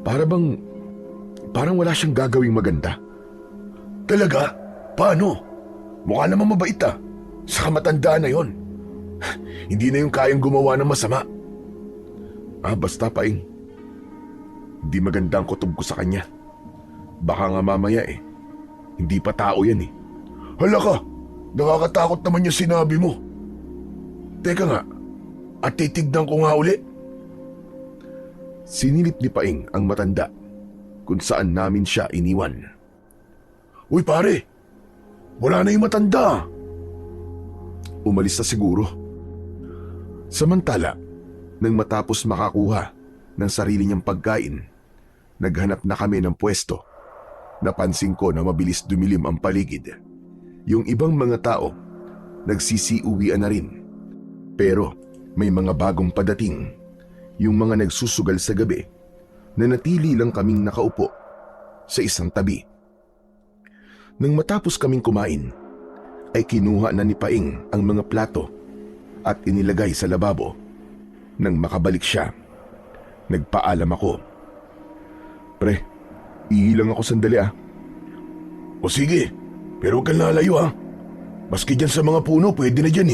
Parang wala siyang gagawing maganda. Talaga? Paano? Mukha naman mabait Saka matanda na yon. Hindi na yung kayang gumawa ng masama. Basta, Paing. Hindi maganda ang kutob ko sa kanya. Baka nga mamaya hindi pa tao yan Hala ka, nakakatakot naman yung sinabi mo. Teka nga, at titignan ko nga uli. Sinilip ni Paing ang matanda kung saan namin siya iniwan. Uy pare, wala na yung matanda. Umalis na siguro. Samantala, nang matapos makakuha ng sarili niyang pagkain, naghanap na kami ng pwesto. Napansin ko na mabilis dumilim ang paligid. Yung ibang mga tao, nagsisiuwian na rin. Pero may mga bagong padating, yung mga nagsusugal sa gabi, na natili lang kaming nakaupo sa isang tabi. Nang matapos kaming kumain, ay kinuha na ni Paing ang mga plato at inilagay sa lababo. Nang makabalik siya, nagpaalam ako. Pre, ihilang ako sandali O sige, pero huwag kang lalayo Maski dyan sa mga puno, pwede na dyan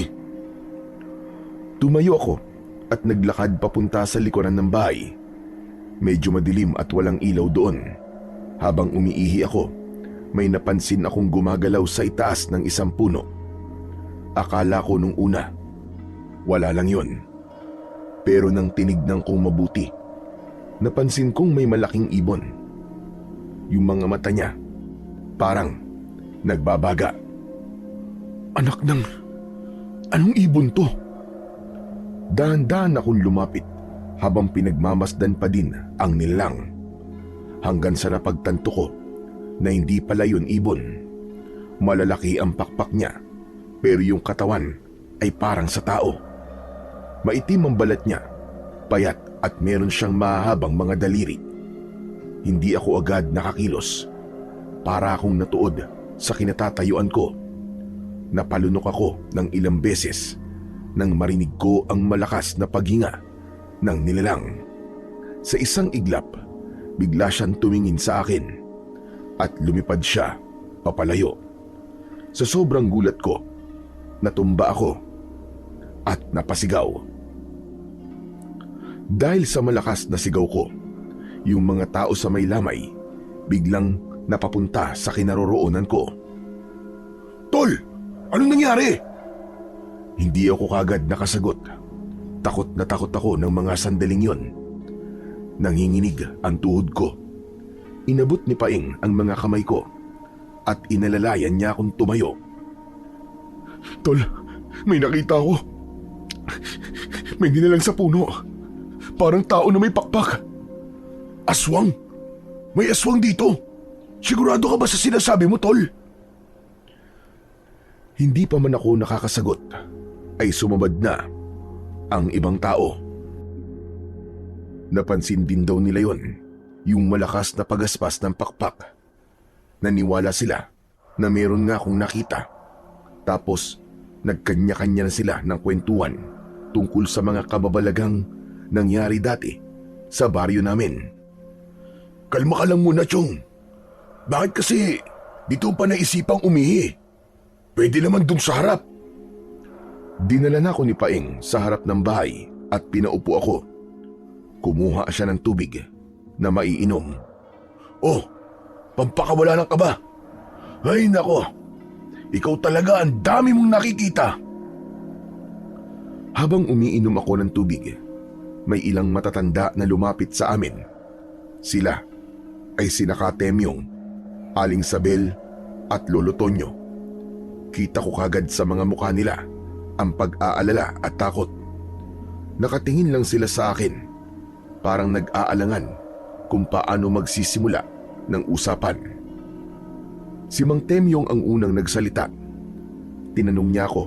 Tumayo ako at naglakad papunta sa likuran ng bahay. Medyo madilim at walang ilaw doon. Habang umiihi ako, may napansin akong gumagalaw sa itaas ng isang puno. Akala ko nung una, wala lang yon. Pero nang tinignan kong mabuti, Napansin kong may malaking ibon. Yung mga mata niya, parang nagbabaga. Anak ng... Anong ibon to? Dahan-dahan akong lumapit habang pinagmamasdan pa din ang nilalang. Hanggang sa napagtanto ko na hindi pala yun ibon. Malalaki ang pakpak niya, pero yung katawan ay parang sa tao. Maitim ang balat niya, payat at meron siyang mahahabang mga daliri. Hindi ako agad nakakilos. Para akong natuod sa kinatatayuan ko. Napalunok ako ng ilang beses nang marinig ko ang malakas na paghinga ng nilalang. Sa isang iglap, bigla siyang tumingin sa akin at lumipad siya papalayo. Sa sobrang gulat ko, natumba ako at napasigaw. Dahil sa malakas na sigaw ko, yung mga tao sa may lamay biglang napapunta sa kinaroroonan ko. Tol! Anong nangyari? Hindi ako kagad nakasagot. Takot na takot ako ng mga sandaling yon. Nanginginig ang tuhod ko. Inabot ni Paing ang mga kamay ko at inalalayan niya akong tumayo. Tol, may nakita ko. May nilalang sa puno. Parang tao na may pakpak. Aswang? May aswang dito. Sigurado ka ba sa sinasabi mo, Tol? Hindi pa man ako nakakasagot ay sumabad na ang ibang tao. Napansin din daw nila yon, yung malakas na pagaspas ng pakpak. Naniwala sila na meron nga akong nakita. Tapos nagkanya-kanya na sila ng kwentuhan tungkol sa mga kababalagang nangyari dati sa baryo namin. Kalma ka lang muna, Chong. Bakit kasi dito pa naisipang umihi? Pwede naman dun sa harap. Dinala na ako ni Paing sa harap ng bahay at pinaupo ako. Kumuha siya ng tubig na maiinom. Oh, pampakawala ng kaba. Ay nako, ikaw talaga ang dami mong nakikita. Habang umiinom ako ng tubig, may ilang matatanda na lumapit sa amin. Sila ay sina Katemyong, Aling Sabel at Lolo Tonyo. Kita ko kagad sa mga mukha nila ang pag-aalala at takot. Nakatingin lang sila sa akin, parang nag-aalangan kung paano magsisimula ng usapan. Si Mang Temyong ang unang nagsalita. Tinanong niya ako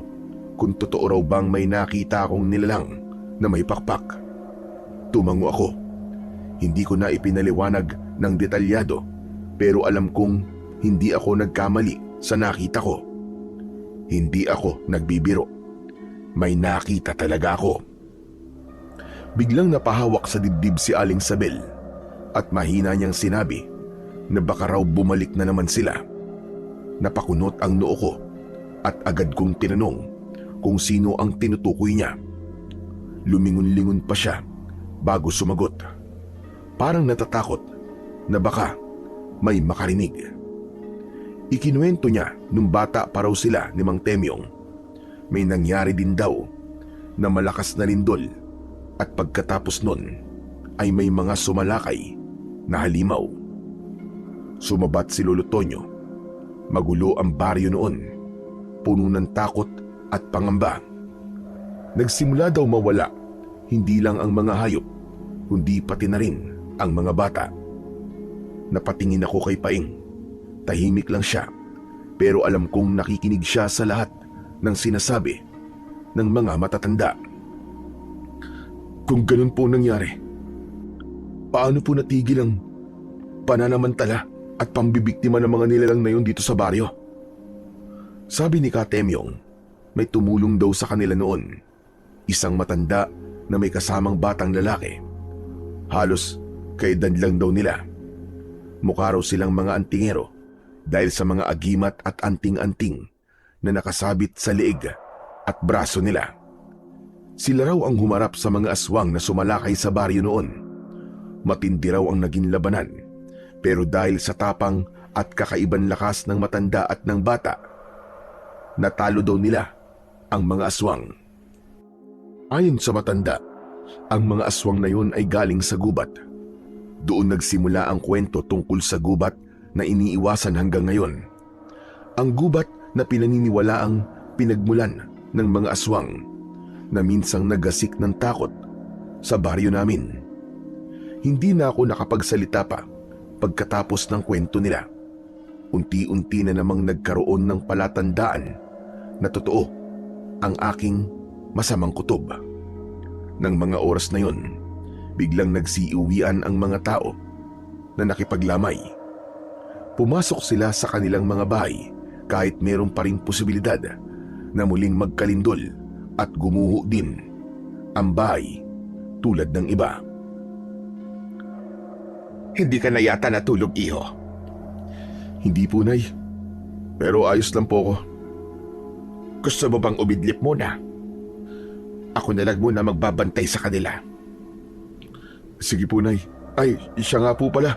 kung totoo raw bang may nakita akong nilalang na may pakpak. Tumango ako. Hindi ko na ipinaliwanag ng detalyado, pero alam kong hindi ako nagkamali sa nakita ko. Hindi ako nagbibiro. May nakita talaga ako. Biglang napahawak sa dibdib si Aling Sabel at mahina niyang sinabi na baka raw bumalik na naman sila. Napakunot ang noo ko at agad kong tinanong kung sino ang tinutukoy niya. Lumingon-lingon pa siya bago sumagot. Parang natatakot na baka may makarinig. Ikinuwento niya nung bata pa raw sila ni Mang Temyong. May nangyari din daw na malakas na lindol at pagkatapos nun ay may mga sumalakay na halimaw. Sumabat si Lolo Tonyo. Magulo ang baryo noon, puno ng takot at pangamba. Nagsimula daw mawala hindi lang ang mga hayop, kundi pati na rin ang mga bata. Napatingin ako kay Paing. Tahimik lang siya, pero alam kong nakikinig siya sa lahat ng sinasabi ng mga matatanda. Kung ganun po nangyari, paano po natigil ang pananamantala at pambibiktima ng mga nilalang na yun dito sa baryo? Sabi ni Katemyong, may tumulong daw sa kanila noon. Isang matanda na may kasamang batang lalaki. Halos kaedad lang daw nila. Mukha raw silang mga antingero dahil sa mga agimat at anting-anting na nakasabit sa leeg at braso nila. Sila raw ang humarap sa mga aswang na sumalakay sa baryo noon. Matindi raw ang naging labanan, pero dahil sa tapang at kakaibang lakas ng matanda at ng bata, natalo daw nila ang mga aswang. Ayon sa matanda, ang mga aswang na yun ay galing sa gubat. Doon nagsimula ang kwento tungkol sa gubat na iniiwasan hanggang ngayon. Ang gubat na pinaniniwalaang pinagmulan ng mga aswang na minsang nagasik ng takot sa baryo namin. Hindi na ako nakapagsalita pa pagkatapos ng kwento nila. Unti-unti na namang nagkaroon ng palatandaan na totoo ang aking masamang kutob. Nang mga oras na yon, biglang nagsiuwian ang mga tao na nakipaglamay. Pumasok sila sa kanilang mga bahay kahit mayroon pa ring posibilidad na muling magkalindol at gumuho din ang bahay tulad ng iba. Hindi ka na yata natulog, iho. Hindi po, Nay. Pero ayos lang po ako. Gusto mo bang umidlip muna? Ako na lang muna magbabantay sa kanila. Sige po, Nay. Ay, siya nga po pala.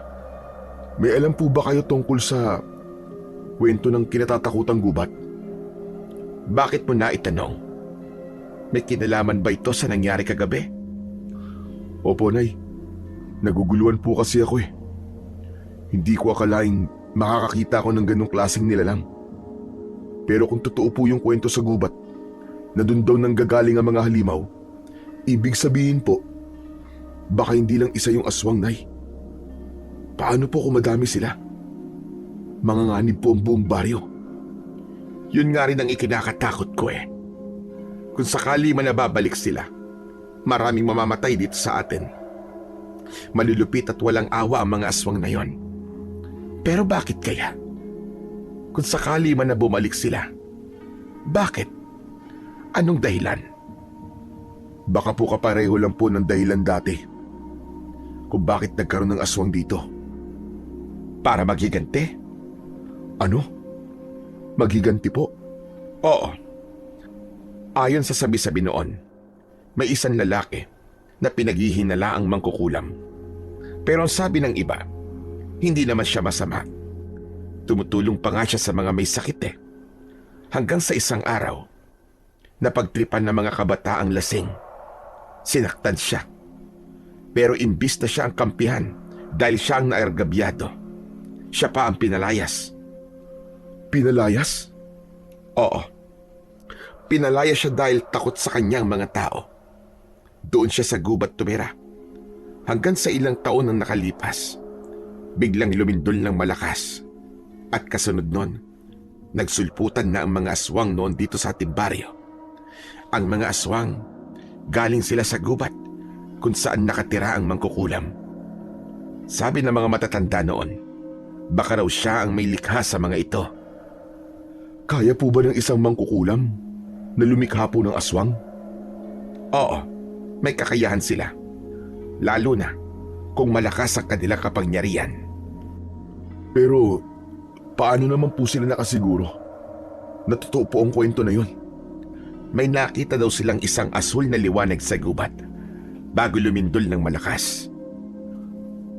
May alam po ba kayo tungkol sa kwento ng kinatatakutang gubat? Bakit mo na itanong? May kinalaman ba ito sa nangyari kagabi? Opo, Nay. Naguguluhan po kasi ako eh. Hindi ko akalaing makakakita ko ng ganong klaseng nilalang. Pero kung totoo po yung kwento sa gubat, na dun daw nang gagaling ang mga halimaw, ibig sabihin po, baka hindi lang isa yung aswang, Nay. Paano po kung madami sila? Manganganib po ang buong baryo. Yun nga rin ang ikinakatakot ko eh. Kung sakali man nababalik sila, maraming mamamatay dito sa atin. Malulupit at walang awa ang mga aswang na yon. Pero bakit kaya? Kung sakali man na bumalik sila, bakit? Anong dahilan? Baka po kapareho lang po ng dahilan dati kung bakit nagkaroon ng aswang dito. Para maghiganti? Ano? Maghiganti po? Oo. Ayon sa sabi-sabi noon, may isang lalaki na pinaghihinala ang mangkukulam. Pero ang sabi ng iba, hindi naman siya masama. Tumutulong pa nga siya sa mga may sakit eh. Hanggang sa isang araw, napagtripan ng mga kabataang lasing. Sinaktan siya. Pero imbis na siya ang kampihan dahil siya ang naargabyado, siya pa ang pinalayas. Pinalayas? Oo. Pinalayas siya dahil takot sa kanyang mga tao. Doon siya sa gubat tumira. Hanggang sa ilang taon ang nakalipas, biglang lumindol ng malakas. At kasunod nun, nagsulputan na ang mga aswang noon dito sa ating baryo. Ang mga aswang, galing sila sa gubat kung saan nakatira ang mangkukulam. Sabi ng mga matatanda noon, baka raw siya ang may likha sa mga ito. Kaya po ba ng isang mangkukulam na lumikha po ng aswang? Oo, may kakayahan sila. Lalo na kung malakas ang kanilang kapangyarihan. Pero paano naman po sila nakasiguro na totoo po ang kwento na yun? May nakita daw silang isang asul na liwanag sa gubat bago lumindol ng malakas.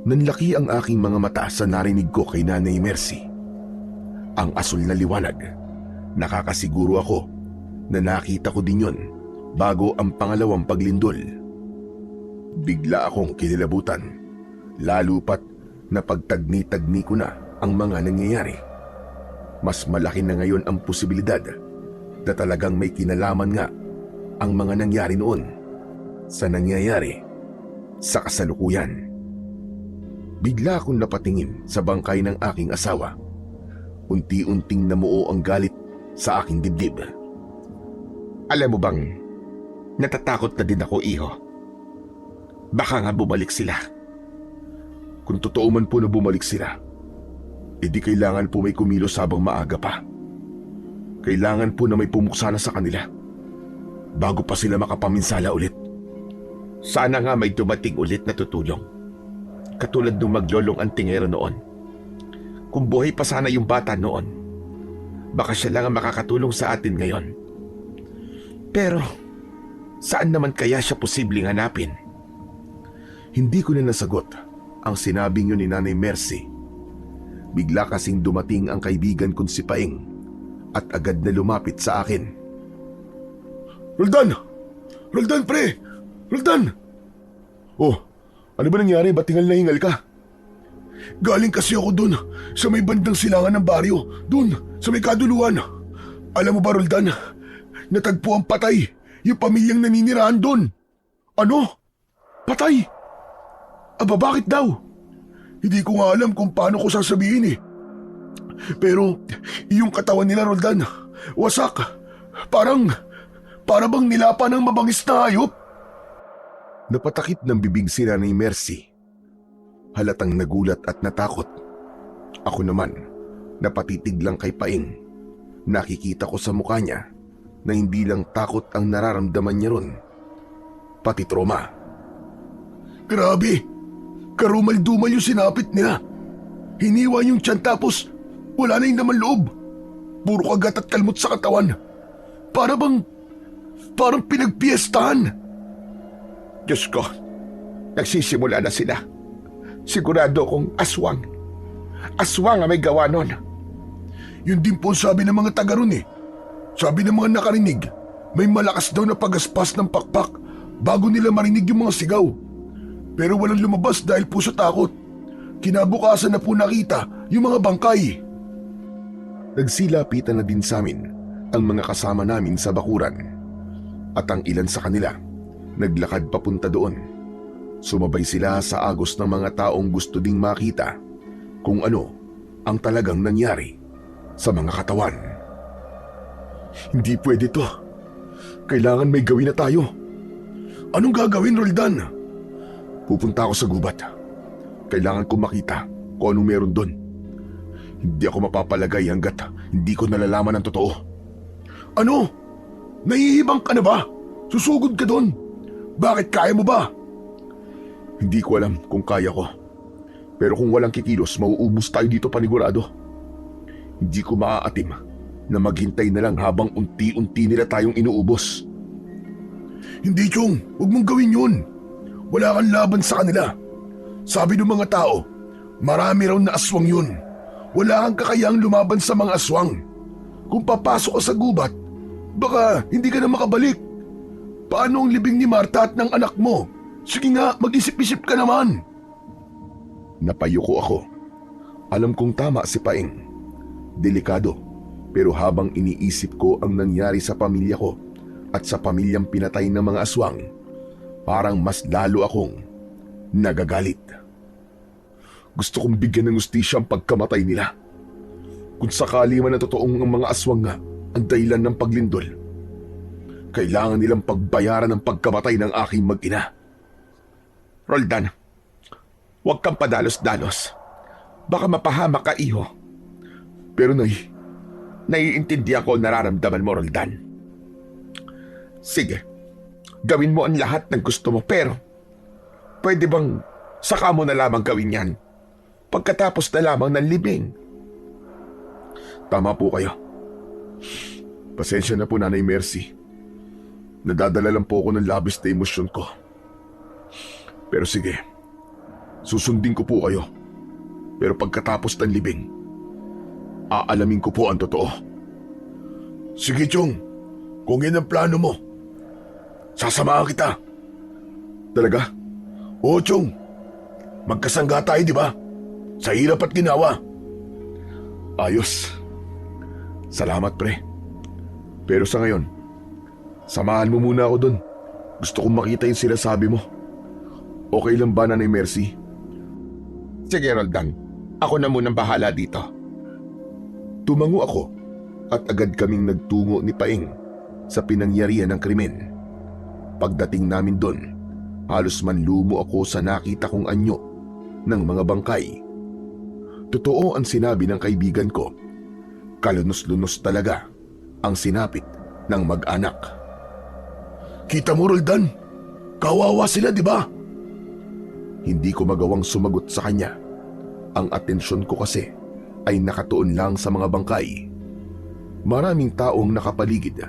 Nanlaki ang aking mga mata sa narinig ko kay Nanay Mercy. Ang asul na liwanag, nakakasiguro ako na nakita ko din yun bago ang pangalawang paglindol. Bigla akong kinilabutan, lalo pat na pagtagni-tagni ko na ang mga nangyayari. Mas malaki na ngayon ang posibilidad na talagang may kinalaman nga ang mga nangyari noon sa nangyayari sa kasalukuyan. Bigla akong napatingin sa bangkay ng aking asawa. Unti-unting namuo ang galit sa aking dibdib. Alam mo bang, natatakot na din ako, iho. Baka nga bumalik sila. Kung totoo man po na bumalik sila, edi kailangan po may kumilos habang maaga pa. Kailangan po na may pumuksa na sa kanila bago pa sila makapaminsala ulit. Sana nga may dumating ulit na tutulong. Katulad nung maglolong ang tingero noon. Kung buhay pa sana yung bata noon, baka siya lang ang makakatulong sa atin ngayon. Pero, saan naman kaya siya posibleng hanapin? Hindi ko na nasagot ang sinabing yun ni Nanay Mercy. Bigla kasing dumating ang kaibigan kong si Paing at agad na lumapit sa akin. Roldan! Roldan, pre! Roldan! Oh, ano ba nangyari? Ba't hingal na hingal ka? Galing kasi ako dun sa may bandang silangan ng baryo. Dun, sa may kaduluhan. Alam mo ba, Roldan, natagpo ang patay yung pamilyang naninirahan dun. Ano? Patay? Aba, bakit daw? Hindi ko nga alam kung paano ko sasabihin eh. Pero yung katawan nila, Roldan, wasak. Para bang nilapa ng mabangis na hayop. Napatakip ng bibig si Nanay Mercy. Halatang nagulat at natakot. Ako naman, napatitig lang kay Paing. Nakikita ko sa mukha niya na hindi lang takot ang nararamdaman niya ron, pati trauma. Grabe, karumal-dumal yung sinapit nila. Hiniwa yung tiyan tapos wala na yung naman loob. Puro kagat at kalmot sa katawan. Parang pinagpiestahan. Diyos ko, nagsisimula na sila. Sigurado kong aswang. Aswang ang may gawa nun. Yun din po sabi ng mga taga ron eh. Sabi ng mga nakarinig, may malakas daw na pagaspas ng pakpak bago nila marinig yung mga sigaw. Pero walang lumabas dahil po sa takot. Kinabukasan na po nakita yung mga bangkay. Nagsilapitan na din sa amin ang mga kasama namin sa bakuran. At ang ilan sa kanila, naglakad papunta doon. Sumabay sila sa agos ng mga taong gusto ding makita kung ano ang talagang nangyari sa mga katawan. Hindi pwede to. Kailangan may gawin na tayo. Anong gagawin, Roldan? Pupunta ako sa gubat. Kailangan ko makita kung anong meron doon. Hindi ako mapapalagay hanggat hindi ko nalalaman ang totoo. Ano? Nahihibang ka na ba? Susugod ka doon. Bakit, kaya mo ba? Hindi ko alam kung kaya ko. Pero kung walang kikilos, mauubos tayo dito panigurado. Hindi ko maaatim na maghintay na lang habang unti-unti nila tayong inuubos. Hindi, Chong. Huwag mong gawin yun. Wala kang laban sa kanila. Sabi ng mga tao, marami raw na aswang yun. Wala kang kakayang lumaban sa mga aswang. Kung papasok ka sa gubat, baka hindi ka na makabalik. Paano ang libing ni Marta at ng anak mo? Sige nga, mag-isip-isip ka naman. Napayuko ako. Alam kong tama si Paing. Delikado, pero habang iniisip ko ang nangyari sa pamilya ko at sa pamilyang pinatay ng mga aswang, parang mas lalo akong nagagalit. Gusto kong bigyan ng hustisya ang pagkamatay nila. Kung sakali man na totoong ang mga aswang nga ang dahilan ng paglindol, kailangan nilang pagbayaran ng pagkamatay ng aking mag-ina. Roldan, huwag kang padalos-dalos. Baka mapahamak ka, iho. Pero Naiintindihan ko ang nararamdaman mo, Roldan. Sige, gawin mo ang lahat ng gusto mo, pero pwede bang saka mo na lamang gawin yan pagkatapos na lamang ng libing? tama po kayo. Pasensya na po, Nanay Mercy. Nadadala lang po ako ng labis na emosyon ko. Pero sige, susundin ko po kayo. Pero pagkatapos ng libing, aalamin ko po ang totoo. Sige, Chong. Kung yan ang plano mo, sasamahan kita. Talaga? Oo, Chong. Magkasangga tayo, di ba? Sa hirap at ginawa. Ayos. Salamat, pre. Pero sa ngayon, samahan mo muna ako dun. Gusto kong makita yung sinasabi mo. Okay lang ba, Nanay Mercy? Sige, Roldan. Ako na munang bahala dito. Tumango ako at agad kaming nagtungo ni Paing sa pinangyarihan ng krimen. Pagdating namin doon, halos manlumo ako sa nakita kong anyo ng mga bangkay. Totoo ang sinabi ng kaibigan ko. Kalunos-lunos talaga ang sinapit ng mag-anak. Kita mo, Roldan? Kawawa sila, di ba? Hindi ko magawang sumagot sa kanya. Ang atensyon ko kasi ay nakatuon lang sa mga bangkay. Maraming taong nakapaligid,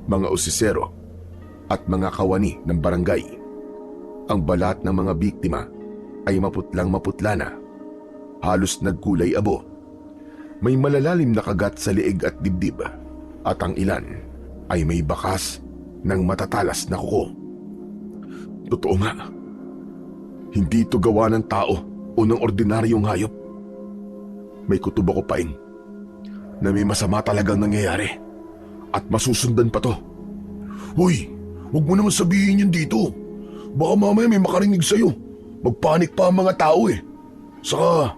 mga osisero at mga kawani ng barangay. Ang balat ng mga biktima ay maputlang-maputla na, halos nagkulay abo. May malalalim na kagat sa leeg at dibdib at ang ilan ay may bakas ng matatalas na kuko. Totoo nga, hindi ito gawa ng tao o ng ordinaryong hayop. May kutob ako, Paing, na may masama talagang nangyayari at masusundan pa to. Hoy, huwag mo naman sabihin yun dito. Baka mamaya may makarinig sa'yo. Magpanik pa ang mga tao eh. Saka,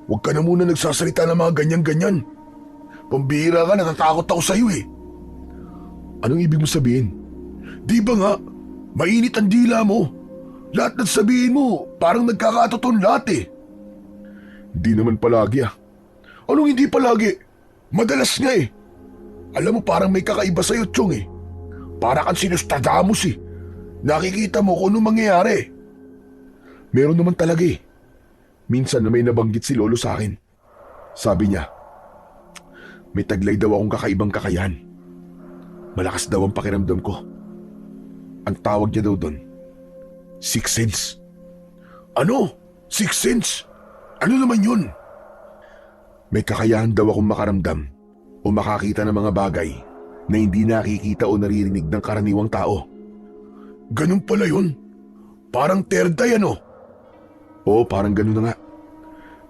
huwag ka na muna nagsasalita ng mga ganyan-ganyan. Pambihira ka, natatakot ako sa'yo eh. Anong ibig mo sabihin? Di ba nga, mainit ang dila mo. Lahat ng sabihin mo, parang nagkakatoton lahat eh. Di naman palagi ah. Anong hindi palagi? Madalas nga eh. Alam mo parang may kakaiba sa'yo, Chong eh. Para kang Nostradamus eh. Nakikita mo kung anong mangyayari. Meron naman talaga eh. Minsan na may nabanggit si Lolo sa akin. Sabi niya, may taglay daw akong kakaibang kakayahan. Malakas daw ang pakiramdam ko. Ang tawag niya daw doon, Sixth Sense. Ano? Sixth Sense? Ano naman yun? May kakayahan daw akong makaramdam o makakita ng mga bagay na hindi nakikita o naririnig ng karaniwang tao. Ganun pala yun? Parang third eye ano? Oo, parang ganun na nga.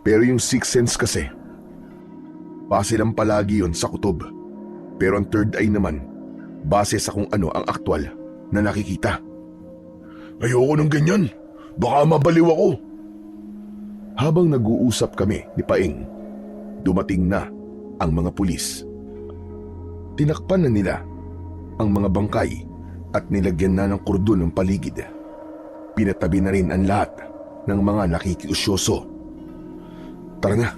Pero yung Sixth Sense kasi, base lang palagi yun sa kutob. Pero ang third eye naman, base sa kung ano ang aktwal na nakikita. Ayoko ng ganyan. Baka mabaliw ako. Habang nag-uusap kami ni Paing, dumating na ang mga pulis. Tinakpan na nila ang mga bangkay at nilagyan na ng kordon ng paligid. Pinatabi na rin ang lahat ng mga nakikiusyoso. Tara na,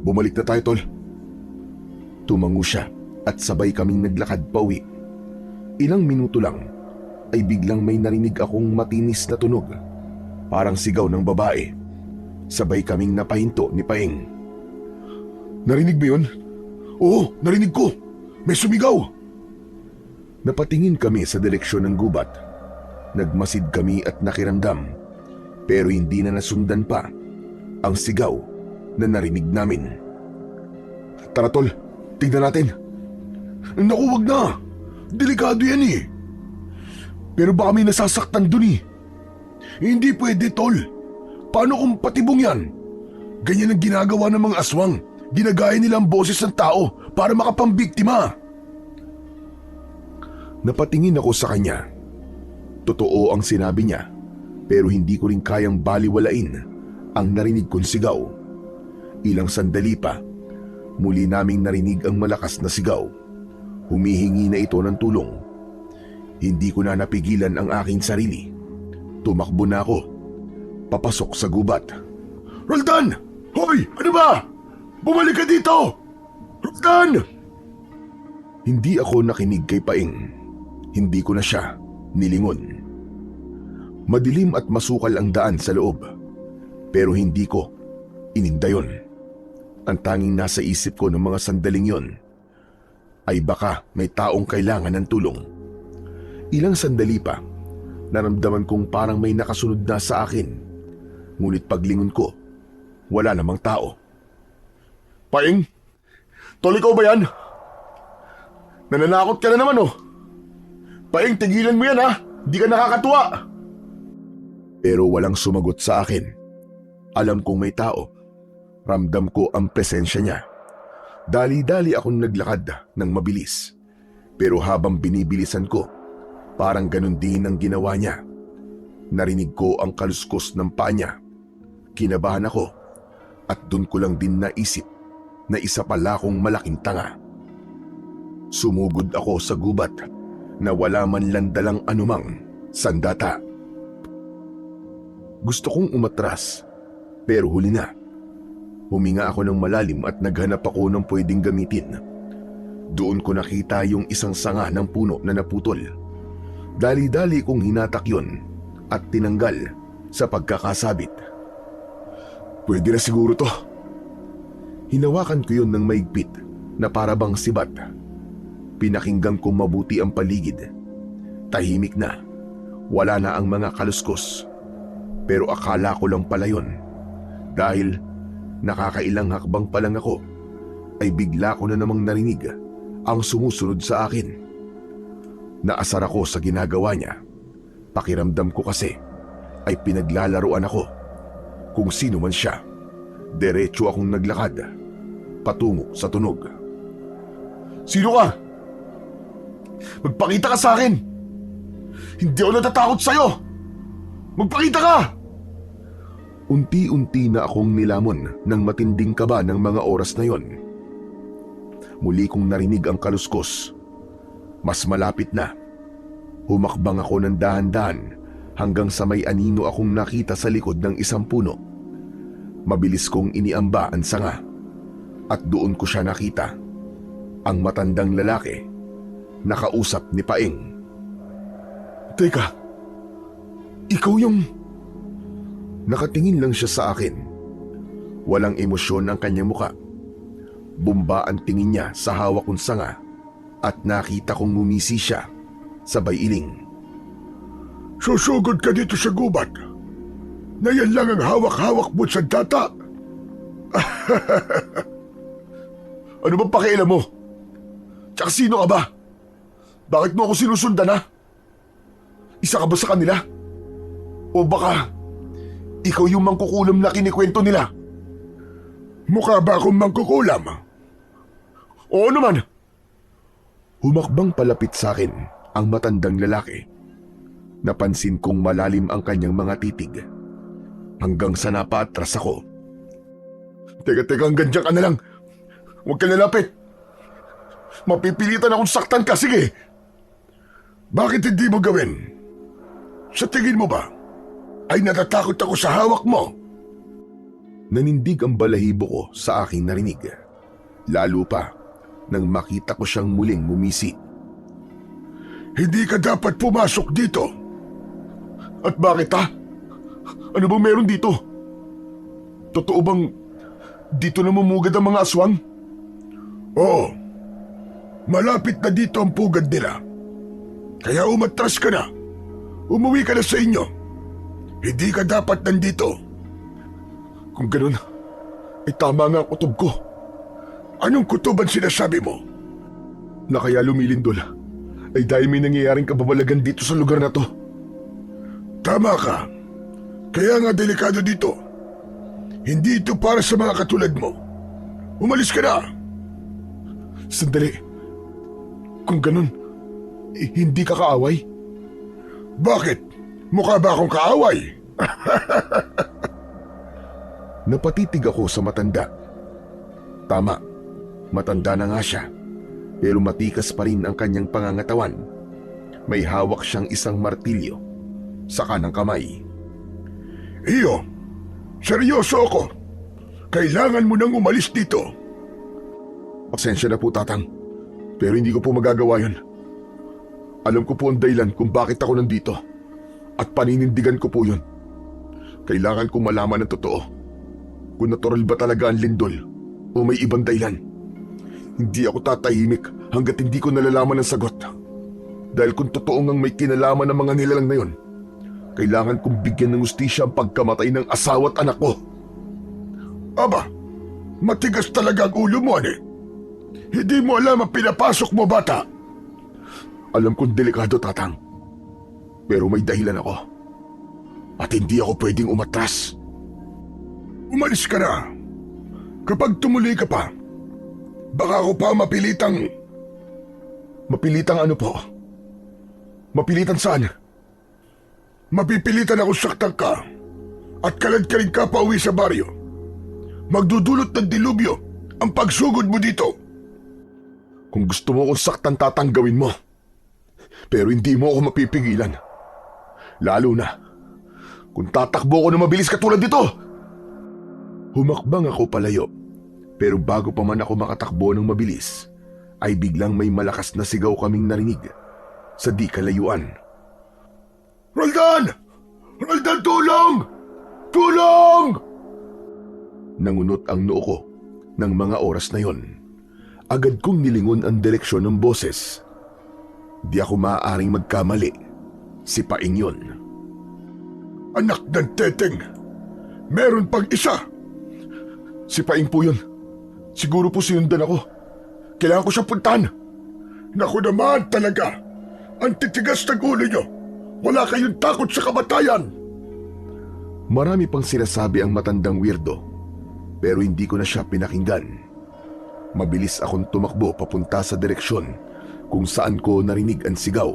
bumalik na tayo, tol. Tumango siya at sabay kaming naglakad pauwi. Ilang minuto lang ay biglang may narinig akong matinis na tunog. Parang sigaw ng babae. Sabay kaming napahinto ni Paing. Narinig mo yun? Oo, narinig ko. May sumigaw. Napatingin kami sa direksyon ng gubat. Nagmasid kami at nakiramdam. Pero hindi na nasundan pa ang sigaw na narinig namin. Tara tol, tignan natin. Naku, wag na. Delikado yan eh. Pero baka may nasasaktan dun eh. Hindi pwede, tol. Paano kung patibong yan? Ganyan ang ginagawa ng mga aswang. Ginagaya nila ang boses ng tao para makapambiktima. Napatingin ako sa kanya. Totoo ang sinabi niya, pero hindi ko rin kayang baliwalain ang narinig kong sigaw. Ilang sandali pa, muli naming narinig ang malakas na sigaw. Humihingi na ito ng tulong. Hindi ko na napigilan ang aking sarili. Tumakbo na ako, papasok sa gubat. Roldan! Hoy! Ano ba? Bumalik ka dito! Roldan! Hindi ako nakinig kay Paing. Hindi ko na siya nilingon. Madilim at masukal ang daan sa loob, pero hindi ko ininda yun. Ang tanging nasa isip ko ng mga sandaling yon ay baka may taong kailangan ng tulong. Ilang sandali pa, naramdaman kong parang may nakasunod na sa akin. Ngunit paglingon ko, wala namang tao. Paing? Tol, ikaw ba yan? Nananakot ka na naman oh. Paing, tigilan mo yan ha. Di ka nakakatuwa. Pero walang sumagot sa akin. Alam kong may tao. Ramdam ko ang presensya niya. Dali-dali akong naglakad ng mabilis. Pero habang binibilisan ko, parang ganun din ang ginawa niya. Narinig ko ang kaluskos ng paa niya. Kinabahan ako at dun ko lang din naisip na isa pala akong malaking tanga. Sumugod ako sa gubat na wala man lang dalang anumang sandata. Gusto kong umatras, pero huli na. Huminga ako ng malalim at naghanap ako ng pwedeng gamitin. Doon ko nakita yung isang sanga ng puno na naputol. Dali-dali kong hinatak yun at tinanggal sa pagkakasabit. Pwede na siguro to. Hinawakan ko yun ng maigpit na parabang sibat. Pinakinggan ko mabuti ang paligid. Tahimik na. Wala na ang mga kaluskos. Pero akala ko lang pala yun. Dahil nakakailang hakbang pa lang ako, ay bigla ko na namang narinig ang sumusunod sa akin. Naasar ako sa ginagawa niya. Pakiramdam ko kasi ay pinaglalaruan ako. Kung sino man siya, diretso akong naglakad patungo sa tunog. Sino ka? Magpakita ka sa akin! Hindi ako natatakot sa'yo! Magpakita ka! Unti-unti na akong nilamon ng matinding kaba ng mga oras na yon. Muli kong narinig ang kaluskos. Mas malapit na. Humakbang ako ng dahan-dahan hanggang sa may anino akong nakita sa likod ng isang puno. Mabilis kong iniamba ang sanga at doon ko siya nakita. Ang matandang lalaki, nakausap ni Paeng. Teka, ikaw yung... Nakatingin lang siya sa akin. Walang emosyon ang kanyang muka. Bumba ang tingin niya sa hawak kong sanga at nakita kong ngumisi siya, sabay iling. Susugod ka dito sa gubat na yan lang ang hawak-hawak mo sa data. Ano bang pakialam mo? Tsaka sino ka ba? Bakit mo ako sinusundan, ha? Isa ka ba sa kanila? O baka ikaw yung mangkukulam na kinikwento nila? Mukha ba akong mangkukulam? Oo naman. Humakbang palapit sa akin ang matandang lalaki. Napansin kong malalim ang kanyang mga titig. Hanggang sa napaatras ako. Teka, hanggang dyan ka na lang. Huwag ka lalapit. Mapipilitan akong saktan ka, sige. Bakit hindi mo gawin? Sa tingin mo ba ay natatakot ako sa hawak mo? Nanindig ang balahibo ko sa aking narinig. Lalo pa nang makita ko siyang muling ngumisi. Hindi ka dapat pumasok dito. At bakit, ha? Ano bang meron dito? Totoo bang dito namumugad ang mga aswang? Oo. Malapit na dito ang pugad nila. Kaya umatras ka na. Umuwi ka na sa inyo. Hindi ka dapat nandito. Kung ganun, ay tama nga ang kutob ko. Anong kutob ang sinasabi mo? Na kaya lumilindol ay dahil may nangyayaring kababalagan dito sa lugar na to. Tama ka. Kaya nga delikado dito. Hindi ito para sa mga katulad mo. Umalis ka na. Sandali. Kung ganun, hindi ka kaaway? Bakit? Mukha ba akong kaaway? Napatitig ako sa matanda. Tama, matanda na nga siya. Pero matikas pa rin ang kanyang pangangatawan. May hawak siyang isang martilyo sa kanang kamay. Iyo, seryoso ako. Kailangan mo nang umalis dito. Pasensya na po, Tatang. Pero hindi ko po magagawa yun. Alam ko po ang dahilan kung bakit ako nandito. At paninindigan ko po yun. Kailangan kong malaman ang totoo. Kung natural ba talaga ang lindol o may ibang dahilan. Hindi ako tatahimik hanggat hindi ko nalalaman ang sagot. Dahil kung totoo ngang may kinalaman ng mga nilalang na yun, kailangan kong bigyan ng hustisya ang pagkamatay ng asawa at anak ko. Aba, matigas talaga ang ulo mo, ane. Hindi mo alam ang pinapasok mo, bata. Alam kong delikado, Tatang. Pero may dahilan ako. At hindi ako pwedeng umatras. Umalis ka na. Kapag tumuloy ka pa, baka ako pa mapilitang... Mapilitang ano po? Mapilitan saan? Mapipilitan ako saktan ka at kalad-kalid ka pa uwi sa baryo. Magdudulot ng dilubyo ang pagsugod mo dito. Kung gusto mo akong saktan, Tatang, gawin mo. Pero hindi mo ako mapipigilan. Lalo na kung tatakbo ako na mabilis katulad dito. Humakbang ako palayo. Pero bago pa man ako makatakbo ng mabilis, ay biglang may malakas na sigaw kaming narinig sa di kalayuan. Roldan! Roldan, tulong! Tulong! Nangunot ang noo ko ng mga oras na yon. Agad kong nilingon ang direksyon ng boses. Di ako maaaring magkamali. Si Paeng yun. Anak ng teteng, meron pang isa. Si Paeng po yun. Siguro po sinundan ako. Kailangan ko siyang puntahan. Naku naman talaga. Ang titigas ng ulo nyo. Wala kayong takot sa kamatayan. Marami pang sinasabi ang matandang weirdo, pero hindi ko na siya pinakinggan. Mabilis akong tumakbo papunta sa direksyon kung saan ko narinig ang sigaw.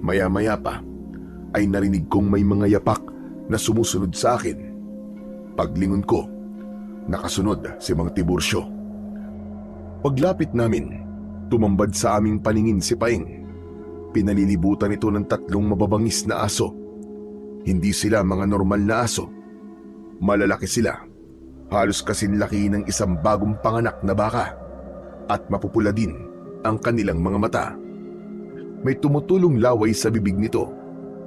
Maya-maya pa ay narinig kong may mga yapak na sumusunod sa akin. Paglingon ko, nakasunod si Mang Tiburcio. Paglapit namin, tumambad sa aming paningin si Paing. Pinalilibutan ito ng 3 mababangis na aso. Hindi sila mga normal na aso. Malalaki sila, halos kasing laki ng isang bagong panganak na baka, at mapupula din ang kanilang mga mata. May tumutulong laway sa bibig nito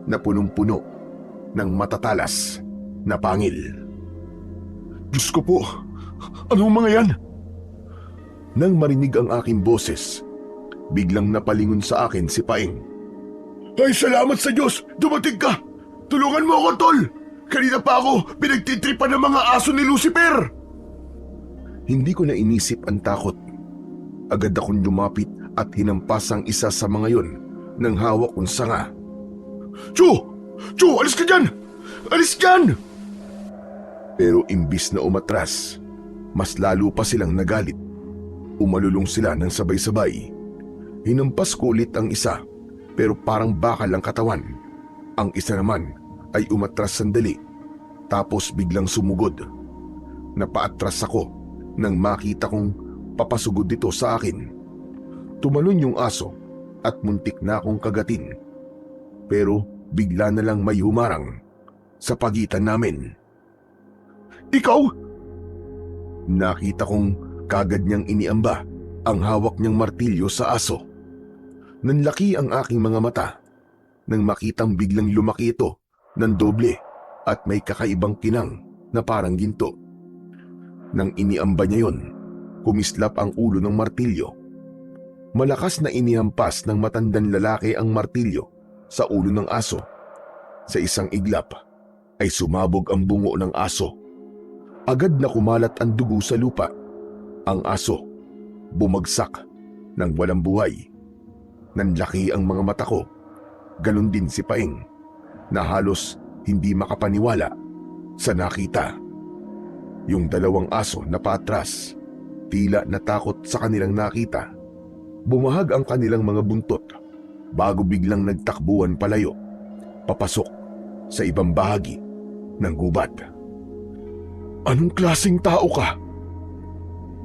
na punong-puno ng matatalas na pangil. Diyos ko po, anong mga yan? Nang marinig ang aking boses, biglang napalingon sa akin si Paing. Ay, salamat sa Diyos! Dumating ka! Tulungan mo ako, tol! Kanina pa ako pinagtitripan ng mga aso ni Lucifer! Hindi ko na inisip ang takot. Agad akong lumapit at hinampas ang isa sa mga yon ng hawak kong sanga. Chu! Chu! Alis ka dyan! Alis dyan! Pero imbis na umatras, mas lalo pa silang nagalit. Umalulong sila ng sabay-sabay. Hinampas ko ulit ang isa, pero parang bakal ang katawan. Ang isa naman ay umatras sandali, tapos biglang sumugod. Napaatras ako nang makita kong papasugod dito sa akin. Tumalon yung aso at muntik na akong kagatin. Pero bigla na lang may humarang sa pagitan namin. Ikaw? Nakita kong kagad niyang iniamba ang hawak niyang martilyo sa aso. Nanlaki ang aking mga mata nang makitang biglang lumaki ito ng doble at may kakaibang kinang na parang ginto. Nang iniamba niya yon, kumislap ang ulo ng martilyo. Malakas na inihampas ng matandang lalaki ang martilyo sa ulo ng aso. Sa isang iglap ay sumabog ang bungo ng aso. Agad na kumalat ang dugo sa lupa. Ang aso bumagsak ng walang buhay. Nanlaki ang mga mata ko. Ganon din si Paing na halos hindi makapaniwala sa nakita. Yung 2 aso na patras, tila natakot sa kanilang nakita. Bumahag ang kanilang mga buntot bago biglang nagtakbuhan palayo, papasok sa ibang bahagi ng gubat. Anong klaseng tao ka?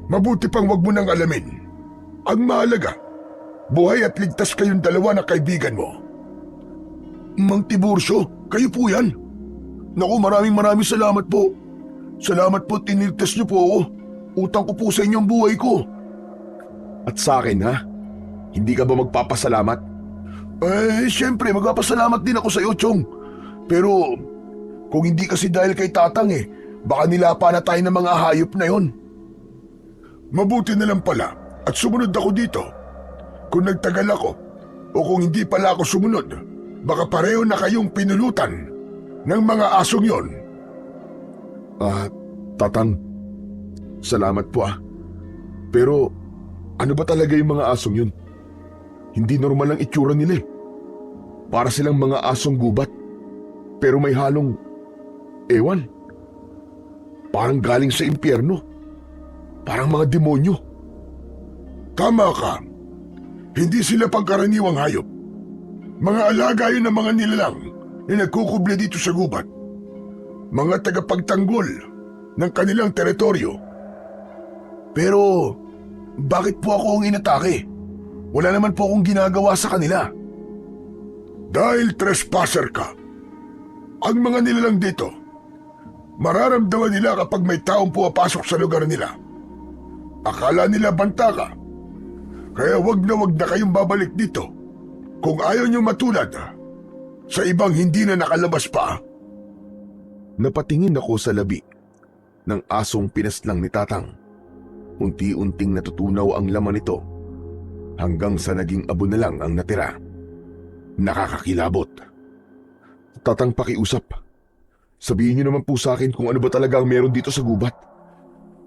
Mabuti pang wag mo nang alamin. Ang mahalaga, buhay at ligtas kayong 2 na kaibigan mo. Mang Tiburcio, kayo po yan. Naku, maraming salamat po. Salamat po, tiniltas niyo po ako. Utang ko po sa inyong buhay ko. At sa akin, ha? Hindi ka ba magpapasalamat? Siyempre, magpapasalamat din ako sa iyo, Chong. Pero, kung hindi kasi dahil kay Tatang baka nilapa na tayo ng mga hayop na yon. Mabuti na lang pala at sumunod ako dito. Kung nagtagal ako o kung hindi pala ako sumunod, baka pareho na kayong pinulutan ng mga asong yon. Tatang, salamat po Pero ano ba talaga yung mga asong yun? Hindi normal ang itsura nila Para silang mga asong gubat. Pero may halong ewan. Parang galing sa impyerno. Parang mga demonyo. Tama ka. Hindi sila pangkaraniwang hayop. Mga alaga yun ng mga nilalang na nagkukubli dito sa gubat. Mga tagapagtanggol ng kanilang teritoryo. Pero, bakit po ako ang inatake? Wala naman po akong ginagawa sa kanila. Dahil trespasser ka. Ang mga nilalang dito, mararamdaman nila kapag may taong pumapasok sa lugar nila. Akala nila banta ka. Kaya wag na kayong babalik dito kung ayaw nyo matulad sa ibang hindi na nakalabas pa. Napatingin ako sa labi ng asong pinaslang ni Tatang. Unti-unting natutunaw ang laman nito hanggang sa naging abo na lang ang natira. Nakakakilabot. Tatang, pakiusap. Sabihin niyo naman po sa akin kung ano ba talaga ang meron dito sa gubat.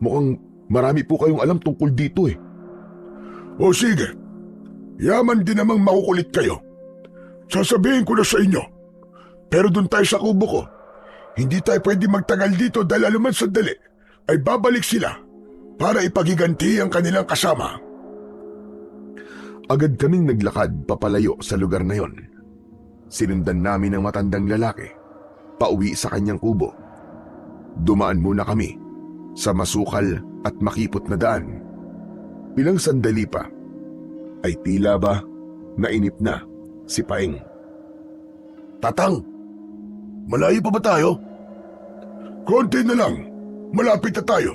Mukhang marami po kayong alam tungkol dito O sige, yaman din namang makukulit kayo. Sasabihin ko na sa inyo. Pero dun tayo sa kubo ko, Hindi tayo pwede magtagal dito dahil aluman sandali ay babalik sila para ipagiganti ang kanilang kasama. Agad kaming naglakad papalayo sa lugar na yon. Sinundan namin ang matandang lalaki, pauwi sa kanyang kubo. Dumaan muna kami sa masukal at makipot na daan. Ilang sandali pa, ay tila ba nainip na si Paeng. Tatang, malayo pa ba tayo? Konti na lang, malapit na tayo.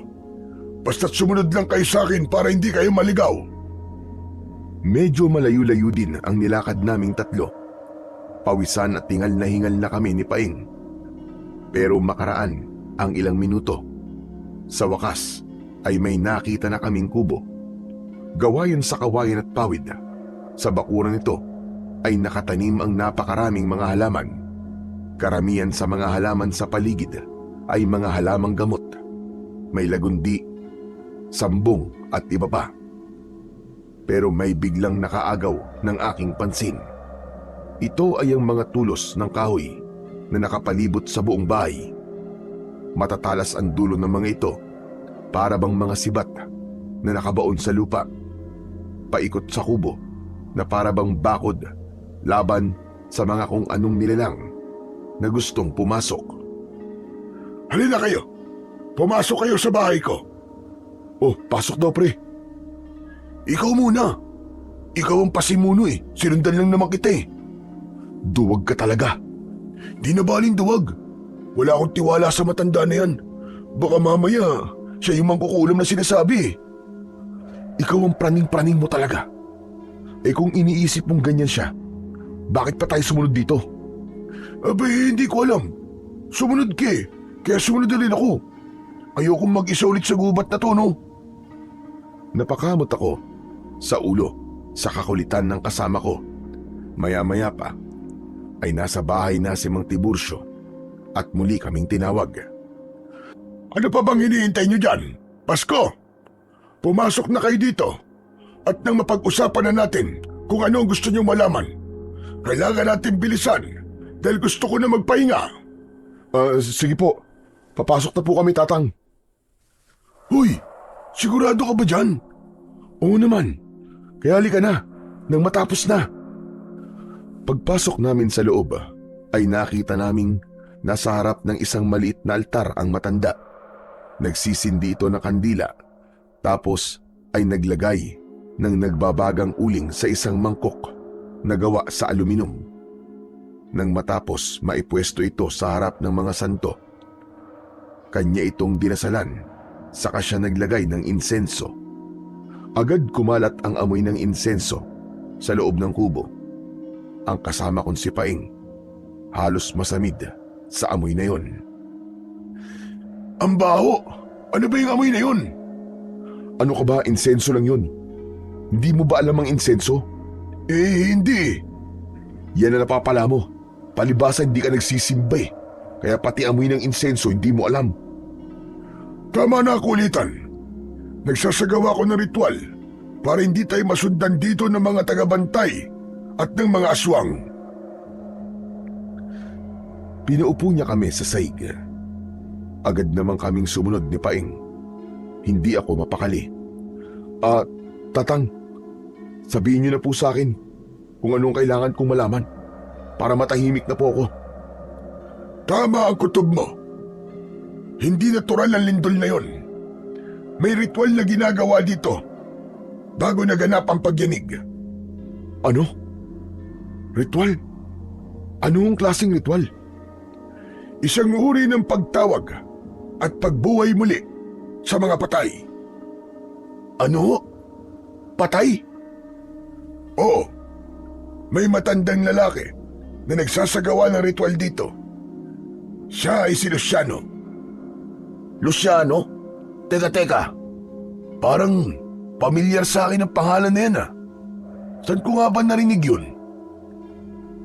Basta't sumunod lang kayo sa akin para hindi kayo maligaw. Medyo malayo-layo din ang nilakad naming tatlo. Pawisan at hingal na kami ni Paeng. Pero makaraan ang ilang minuto. Sa wakas ay may nakita na kaming kubo. Gawayan sa kawayan at pawid. Sa bakuran nito ay nakatanim ang napakaraming mga halaman. Karamihan sa mga halaman sa paligid ay mga halamang gamot. May lagundi, sambong at iba pa. Pero may biglang nakaagaw ng aking pansin. Ito ay ang mga tulos ng kahoy na nakapalibot sa buong bahay. Matatalas ang dulo ng mga ito, para bang mga sibat na nakabaon sa lupa. Paikot sa kubo na para bang bakod laban sa mga kung anong nilalang na gustong pumasok. Halina kayo, pumasok kayo sa bahay ko. Oh, pasok daw pre. Ikaw muna. Ikaw ang pasimuno eh. Sinundan lang naman kita eh. Duwag ka talaga. Di na baling duwag. Wala akong tiwala sa matanda na yan. Baka mamaya, siya yung mangkukulam na sinasabi eh. Ikaw ang praning-praning mo talaga. Eh kung iniisip mong ganyan siya, bakit pa tayo sumunod dito? Abay, hindi ko alam. Sumunod ka eh. Kaya sumunod na rin ako. Ayokong mag-isa ulit sa gubat na to, no? Napakamot ako sa ulo sa kakulitan ng kasama ko. Maya-maya pa ay nasa bahay na si Mang Tiburcio at muli kaming tinawag. Ano pa bang hinihintay nyo dyan? Pasko, pumasok na kayo dito at nang mapag-usapan na natin kung ano ang gusto nyo malaman. Kailangan natin bilisan dahil gusto ko na magpahinga. Sige po, papasok na po kami, Tatang. Huy, sigurado ka ba dyan? Oo naman, kaya halika na, nang matapos na. Pagpasok namin sa loob, ay nakita naming nasa harap ng isang maliit na altar ang matanda. Nagsisindi ito ng kandila, tapos ay naglagay ng nagbabagang uling sa isang mangkok na gawa sa aluminum. Nang matapos maipwesto ito sa harap ng mga santo, kanya itong dinasalan, saka siya naglagay ng insenso. Agad kumalat ang amoy ng insenso sa loob ng kubo. Ang kasama kong si Paeng, halos masamid sa amoy na yon. Ang baho! Ano ba yung amoy na yun? Ano ka ba, insenso lang yun? Hindi mo ba alam ang insenso? Hindi. Yan na napapala mo. Palibasa hindi ka nagsisimba eh. Kaya pati amoy ng insenso hindi mo alam. Tama na, kulitan. Nagsasagawa ko ng ritual para hindi tayo masundan dito ng mga tagabantay at ng mga aswang. Pinaupo niya kami sa saig. Agad naman kaming sumunod ni Paeng. Hindi ako mapakali. Tatang, sabihin niyo na po sa akin kung anong kailangan kong malaman para matahimik na po ako. Tama ang kutob mo. Hindi natural ang lindol na yon. May ritual na ginagawa dito bago naganap ang pagyanig. Ano? Ritual? Anong klaseng ritual? Isang uri ng pagtawag at pagbuhay muli sa mga patay. Ano? Patay? Oo. May matandang lalaki na nagsasagawa ng ritual dito. Siya ay si Luciano. Luciano? Teka. Parang pamilyar sa akin ang pangalan na yan ah. Saan ko nga ba narinig yun?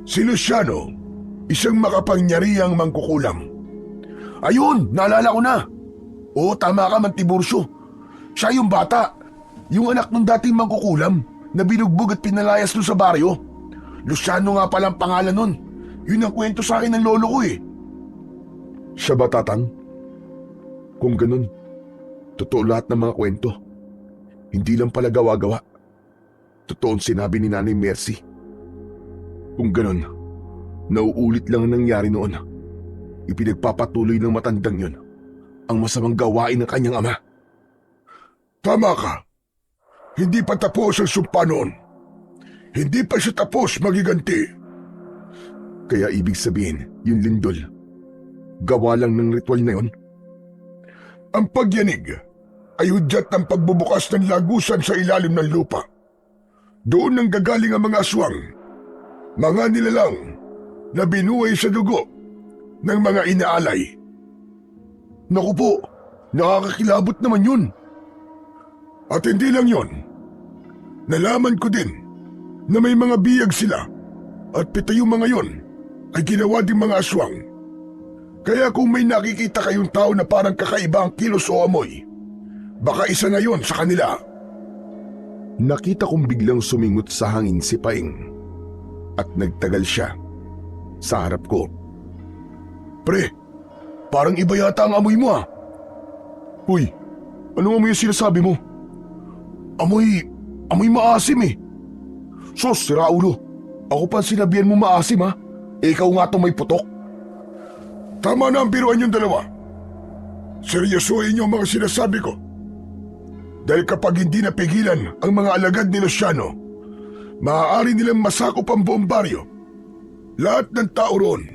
Si Luciano, isang makapangyarihang mangkukulam. Ayun, naalala ko na. Oo, tama ka, Mang Tiburcio. Siya yung bata. Yung anak ng dating mangkukulam na binugbog at pinalayas doon sa baryo. Luciano nga palang pangalan nun. Yun ang kwento sa akin ng lolo ko eh. Siya ba, Tatang? Kung ganun, totoo lahat ng mga kwento. Hindi lang pala gawa-gawa. Totoo ang sinabi ni Nanay Mercy. Kung ganun, nauulit lang ang nangyari noon. Ipinagpapatuloy ng matandang yun ang masamang gawain ng kanyang ama. Tama ka. Hindi pa tapos ang sumpa noon. Hindi pa siya tapos magiganti. Kaya ibig sabihin, yung lindol, gawa lang ng ritual na yun? Ang pagyanig ay hudyat ng pagbubukas ng lagusan sa ilalim ng lupa. Doon nang gagaling ang mga aswang, mga nilalang na binuhay sa dugo ng mga inaalay. Naku po, nakakakilabot naman yun. At hindi lang yon, nalaman ko din na may mga biyag sila at pita yung mga yon ay ginawa ding mga aswang. Kaya kung may nakikita kayong tao na parang kakaiba ang kilos o amoy, baka isa na yon sa kanila. Nakita kong biglang sumingot sa hangin si Paing at nagtagal siya sa harap ko. Pre, parang iba yata ang amoy mo ah. Uy, anong amoy yung sinasabi mo? Amoy maasim eh. Sos, si Raulo. Ako pa ang sinabihan mo maasim ha? Ikaw nga itong may putok. Tama na ang biruan yung dalawa. Seryosohin niyo ang mga sinasabi ko. Dahil kapag hindi napigilan ang mga alagad ni Luciano, maaari nilang masakop ang buong baryo. Lahat ng tao roon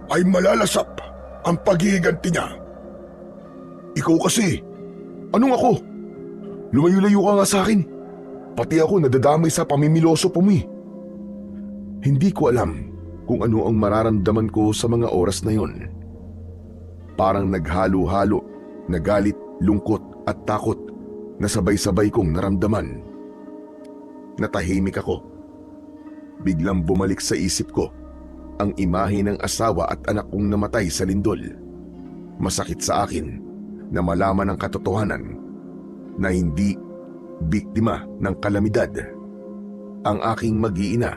ay malalasap ang paghihiganti niya. Ikaw kasi, anong ako? Lumayo-layo ka nga sa akin. Pati ako nadadamay sa pamimiloso po mo eh. Hindi ko alam kung ano ang mararamdaman ko sa mga oras na yon. Parang naghalo-halo na galit, lungkot at takot na sabay-sabay kong naramdaman. Natahimik ako. Biglang bumalik sa isip ko ang imahe ng asawa at anak kong namatay sa lindol. Masakit sa akin na malaman ang katotohanan na hindi biktima ng kalamidad ang aking mag-iina,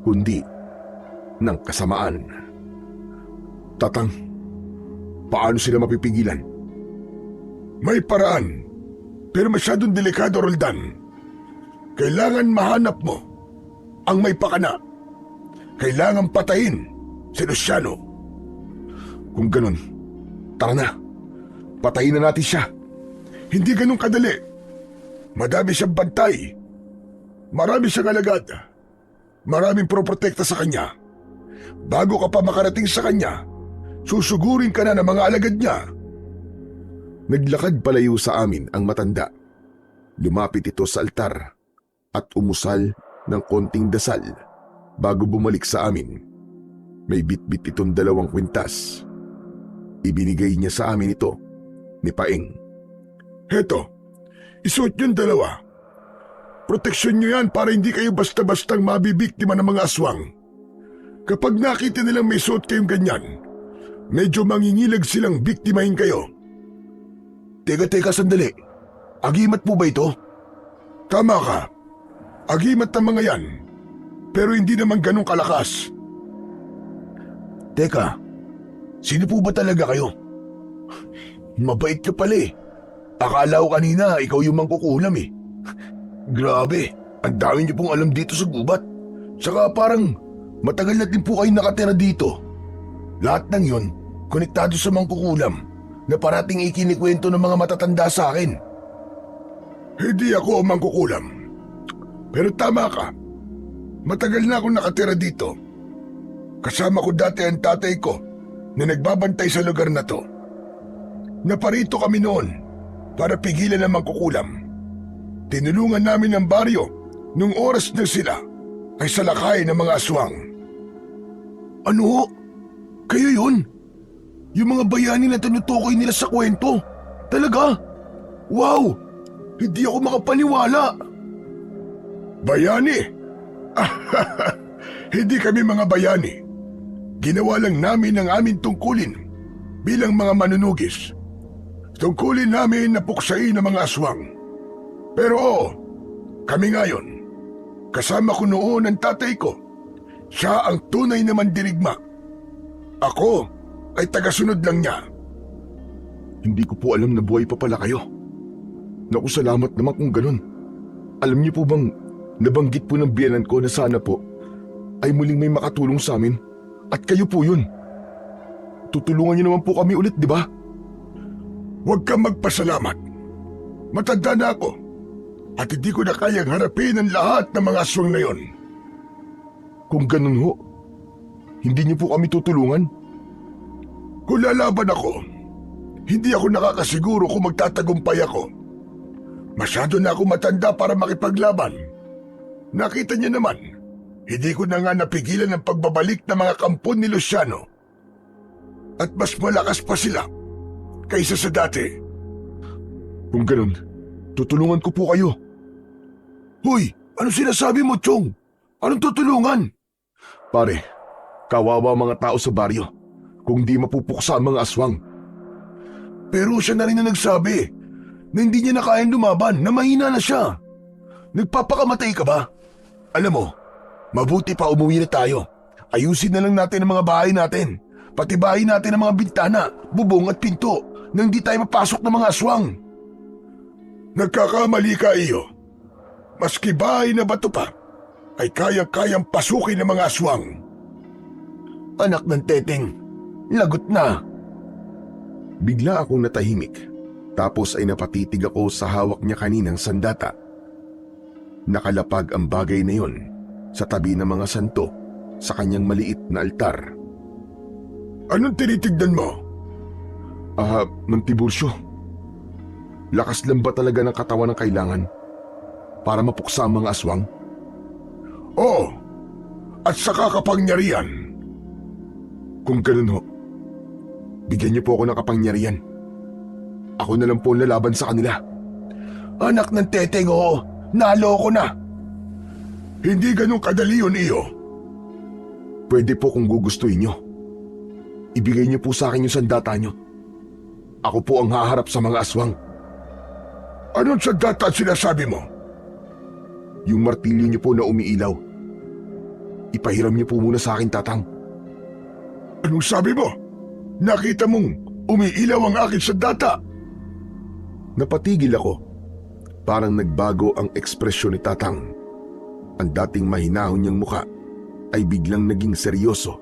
kundi ng kasamaan. Tatang, paano sila mapipigilan? May paraan, pero masyadong delikado, Roldan. Kailangan mahanap mo ang may pakana. Kailangan patayin si Luciano. Kung ganun, tara na. Patayin na natin siya. Hindi ganun kadali. Madami siyang bantay. Marami siyang alagad. Maraming proprotekta sa kanya. Bago ka pa makarating sa kanya, susugurin ka na ng mga alagad niya. Naglakad palayo sa amin ang matanda. Lumapit ito sa altar at umusal ng konting dasal bago bumalik sa amin. May bitbit itong 2 kwintas. Ibinigay niya sa amin ito ni Paing. Heto, isuot yung 2. Proteksyon nyo yan para hindi kayo basta-bastang mabibiktima ng mga aswang. Kapag nakita nilang may suot kayong ganyan, medyo mangingilag silang biktimahin kayo. Teka, sandali. Agimat po ba ito? Tama ka. Agimat ng mga yan. Pero hindi naman ganun kalakas. Teka, sino po ba talaga kayo? Mabait ka pala eh. Akala ko kanina ikaw yung mangkukulam eh. Grabe, ang dami niyo pong alam dito sa gubat. Saka parang matagal na din po kayo nakatira dito. Lahat ng yun, konektado sa mangkukulam na parating ikinikwento ng mga matatanda sa akin. Hindi ako ang mangkukulam. Pero tama ka. Matagal na akong nakatira dito. Kasama ko dati ang tatay ko na nagbabantay sa lugar na to. Naparito kami noon para pigilan ang mangkukulam. Tinulungan namin ang baryo nung oras na sila ay salakay ng mga aswang. Ano ho? Kayo yun? Yung mga bayani na tinutukoy nila sa kwento? Talaga? Wow! Hindi ako makapaniwala. Bayani? Hindi kami mga bayani. Ginawa lang namin ang aming tungkulin bilang mga manunugis. Tungkulin namin na puksain ang mga aswang. Pero oo, kami ngayon, kasama ko noon ang tatay ko. Siya ang tunay na mandirigma. Ako, ay tagasunod lang niya. Hindi ko po alam na buhay pa pala kayo. Naku, salamat naman kung ganun. Alam niyo po bang nabanggit po ng biyenan ko na sana po ay muling may makatulong sa amin at kayo po yun. Tutulungan niyo naman po kami ulit, di ba? Huwag kang magpasalamat. Matanda na ako at hindi ko na kayang harapin ang lahat ng mga aswang na yon. Kung ganun ho, hindi niyo po kami tutulungan? Kung lalaban ako, hindi ako nakakasiguro kung magtatagumpay ako. Masyado na ako matanda para makipaglaban. Nakita niyo naman, hindi ko na nga napigilan ang pagbabalik ng mga kampon ni Luciano. At mas malakas pa sila kaysa sa dati. Kung ganun, tutulungan ko po kayo. Hoy, ano sinasabi mo, Chong? Anong tutulungan? Pare, kawawa mga tao sa baryo kung di mapupuksa ang mga aswang. Pero siya na rin na nagsabi na hindi niya na kayang lumaban, na mahina na siya. Nagpapakamatay ka ba? Alam mo, mabuti pa umuwi na tayo. Ayusin na lang natin ang mga bahay natin. Patibayin natin ang mga bintana, bubong at pinto nang di tayo mapasok ng mga aswang. Nagkakamali ka, iyo. Maski bahay na bato pa, ay kayang-kayang pasukin ng mga aswang. Anak ng teteng, lagot na. Bigla akong natahimik, tapos ay napatitig ako sa hawak niya kaninang sandata. Nakalapag ang bagay na yon sa tabi ng mga santo sa kanyang maliit na altar. Anong tinitignan mo? Mang Tiburcio, lakas lang ba talaga ng katawan ng kailangan para mapuksa ang mga aswang? Oo, at saka kapangyarihan. Kung ganun ho, bigyan niyo po ako ng kapangyarihan. Ako na lang po ang lalaban sa kanila. Anak ng teteng, oo, naloko na. Hindi ganun kadali yun, iyo. Pwede po kung gugustuhin niyo. Ibigay niyo po sa akin yung sandata niyo. Ako po ang haharap sa mga aswang. Anong sandata sinasabi mo? Yung martilyo niyo po na umiilaw. Ipahiram niyo po muna sa akin, Tatang. Anong sabi mo? Nakita mong umiilaw ang aking sandata? Napatigil ako. Parang nagbago ang ekspresyon ni Tatang. Ang dating mahinahon niyang muka ay biglang naging seryoso.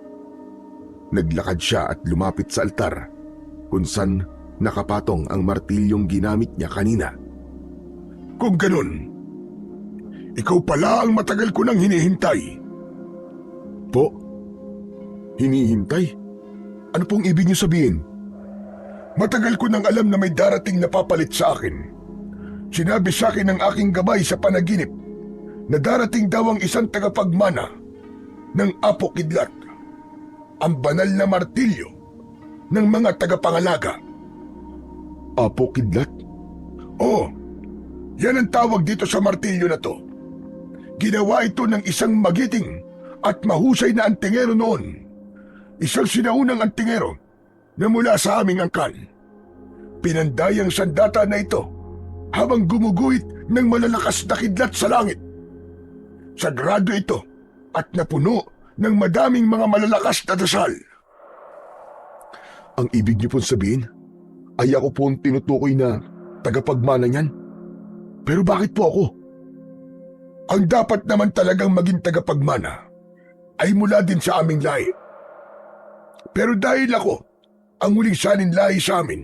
Naglakad siya at lumapit sa altar kung saan nakapatong ang martilyong ginamit niya kanina. Kung ganun, ikaw pala ang matagal ko nang hinihintay. Po? Hinihintay? Ano pong ibig niyo sabihin? Matagal ko nang alam na may darating na papalit sa akin. Sinabi sa akin ng aking gabay sa panaginip na darating daw ang isang tagapagmana ng Apo Kidlat, ang banal na martilyo ng mga tagapangalaga. Apo Kidlat? Oo, yan ang tawag dito sa martilyo na to. Ginawa ito ng isang magiting at mahusay na antingero noon. Isang sinaunang antingero na mula sa aming angkan. Pinanday ang sandata na ito habang gumuguhit ng malalakas na kidlat sa langit. Sagrado ito at napuno ng madaming mga malalakas na dasal. Ang ibig niyo pong sabihin ay ako po ang tinutukoy na tagapagmana niyan? Pero bakit po ako? Ang dapat naman talagang maging tagapagmana ay mula din sa aming lahi. Pero dahil ako ang huling sanin lahi sa amin